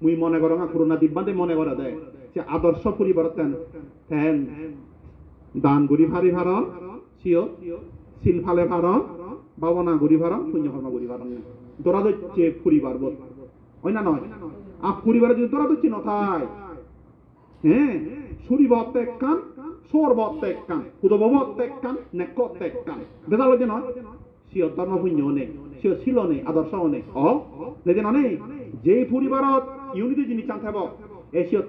মুই মনে করো না করুণা দিব্বান্তে মনে করে দেয় সে আদর্শ পরিবারত তেন দান গুড়ি ভারি ভারণ সিও শিল ফালে ভারণ বাবনা গুড়ি ভারণ পুণ্য কর্ম গুড়ি ভারণ দরা দিচ্ছে পরিবার বোধ হয় না নয় আর পরিবারে যদি দরা দিচ্ছি নথায় হ্যাঁ সুরি বত এক কান সোর বত এক কান হুদবত এক কান নেকত এক কান বেজাল যে নয় সিও ধর্ম পুণ্য নেই সিও ছিল নেই আদর্শ নেই লেজেন নেই যে পরিবারত ইউনিটি জিনিস চান থাকব এই সিও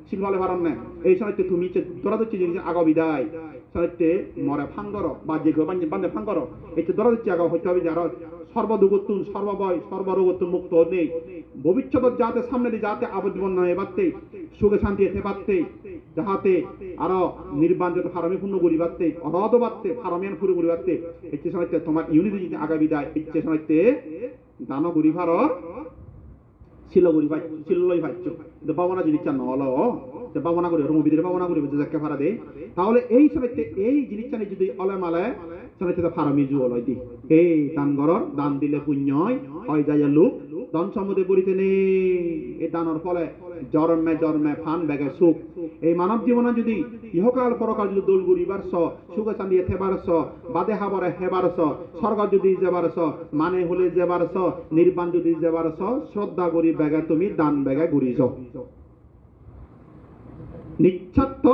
শিলভালে ভারণ নেই এই সময় তুমি দরা দিচ্ছি জিনিস আগা বিদায় সাহিত্যে মরে ফাঙ্গর বা যে বান্ধে ফাঙ্গর এই দরা দিচ্ছি আগা হইতে হবে যারা সর্বদুগতুন সর্ববয় সর্বরোগতুন মুক্ত নেই ভবিষ্যৎ যাতে সামনে দিয়ে যাতে আবদ্ধবন নয় বাড়তে সুখে শান্তি এতে পারতে যাহাতে আরো নির্বাণ যত ফারামে পূর্ণ করি বাড়তে অবাধ বাড়তে ফারামিয়ান পুরো করি বাড়তে ইচ্ছে সময়তে তোমার ইউনিটি যদি আগা বিদায় ইচ্ছে সময়তে দান করি ভারত শিলগুড়ি ভাই শিলই ভাইছ বাবনা জিনিস চান হলো যে বাবনা করি রুম ভিতরে বাবনা করি যাকে ভাড়া দেয় তাহলে এই সময়তে এই জিনিসটা যদি অলে মালে সময়তে ফারামি জুয়লয় দি এই দান গরর দান দিলে পুণ্য হয় যায় লোক ধন সম্পদে বলিতে নেই এই দানের ফলে জন্মে জন্মে ফান বেগে সুখ এই মানব জীবনে যদি ইহকাল পরকাল যদি দোল ঘুরিবার সুখে চান্দিয়ে থেবার বাদে হাবরে হেবার স্বর্গ যদি যেবার মানে হলে যেবার নির্বাণ যদি যেবার শ্রদ্ধা করি বেগে তুমি দান বেগে ঘুরি যাও নিঃস্বার্থ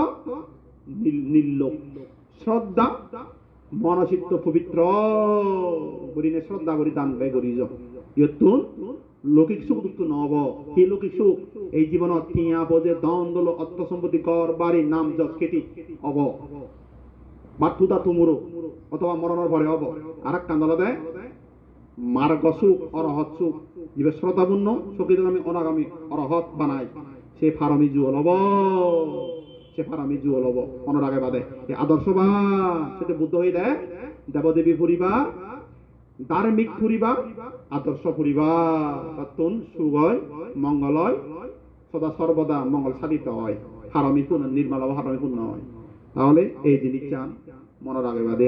নির্লোভ শ্রদ্ধা মনচিত্ত পবিত্র গরিনে শ্রদ্ধা করি দান বেগে ঘুরি যাও ইয়তুন লৌকিক সুখ দুঃখ নব কি লৌকিক সুখ এই জীবনত টিয়া বোঝে দল অর্থ সম্পত্তি ঘর বাড়ি নাম যশ খেতি অব বাতুদা তুমুরো অথবা মরণের পরে অব আর এক কান্দল দেয় মার্গ সুখ অরহৎ সুখ যিবে শ্রদ্ধাপূর্ণ সকিত আমি অনাগামী অরহৎ বানাই সে ফারামি জুয়ল হব সে ফারামি জুয়ল হব অনরাগে বাদে এই আদর্শবান সেটা বুদ্ধ হয়ে দেয় দেবদেবী পরিবার ধার্মিক পরিবার আদর্শ পরিবার তত্তুন সুগয় মঙ্গলয় সদা সর্বদা মঙ্গল সাধিত হয় হারামি পূর্ণ নির্মল হারামি পূর্ণ হয় তাহলে এই জিনিস চান মনের আগে বাদে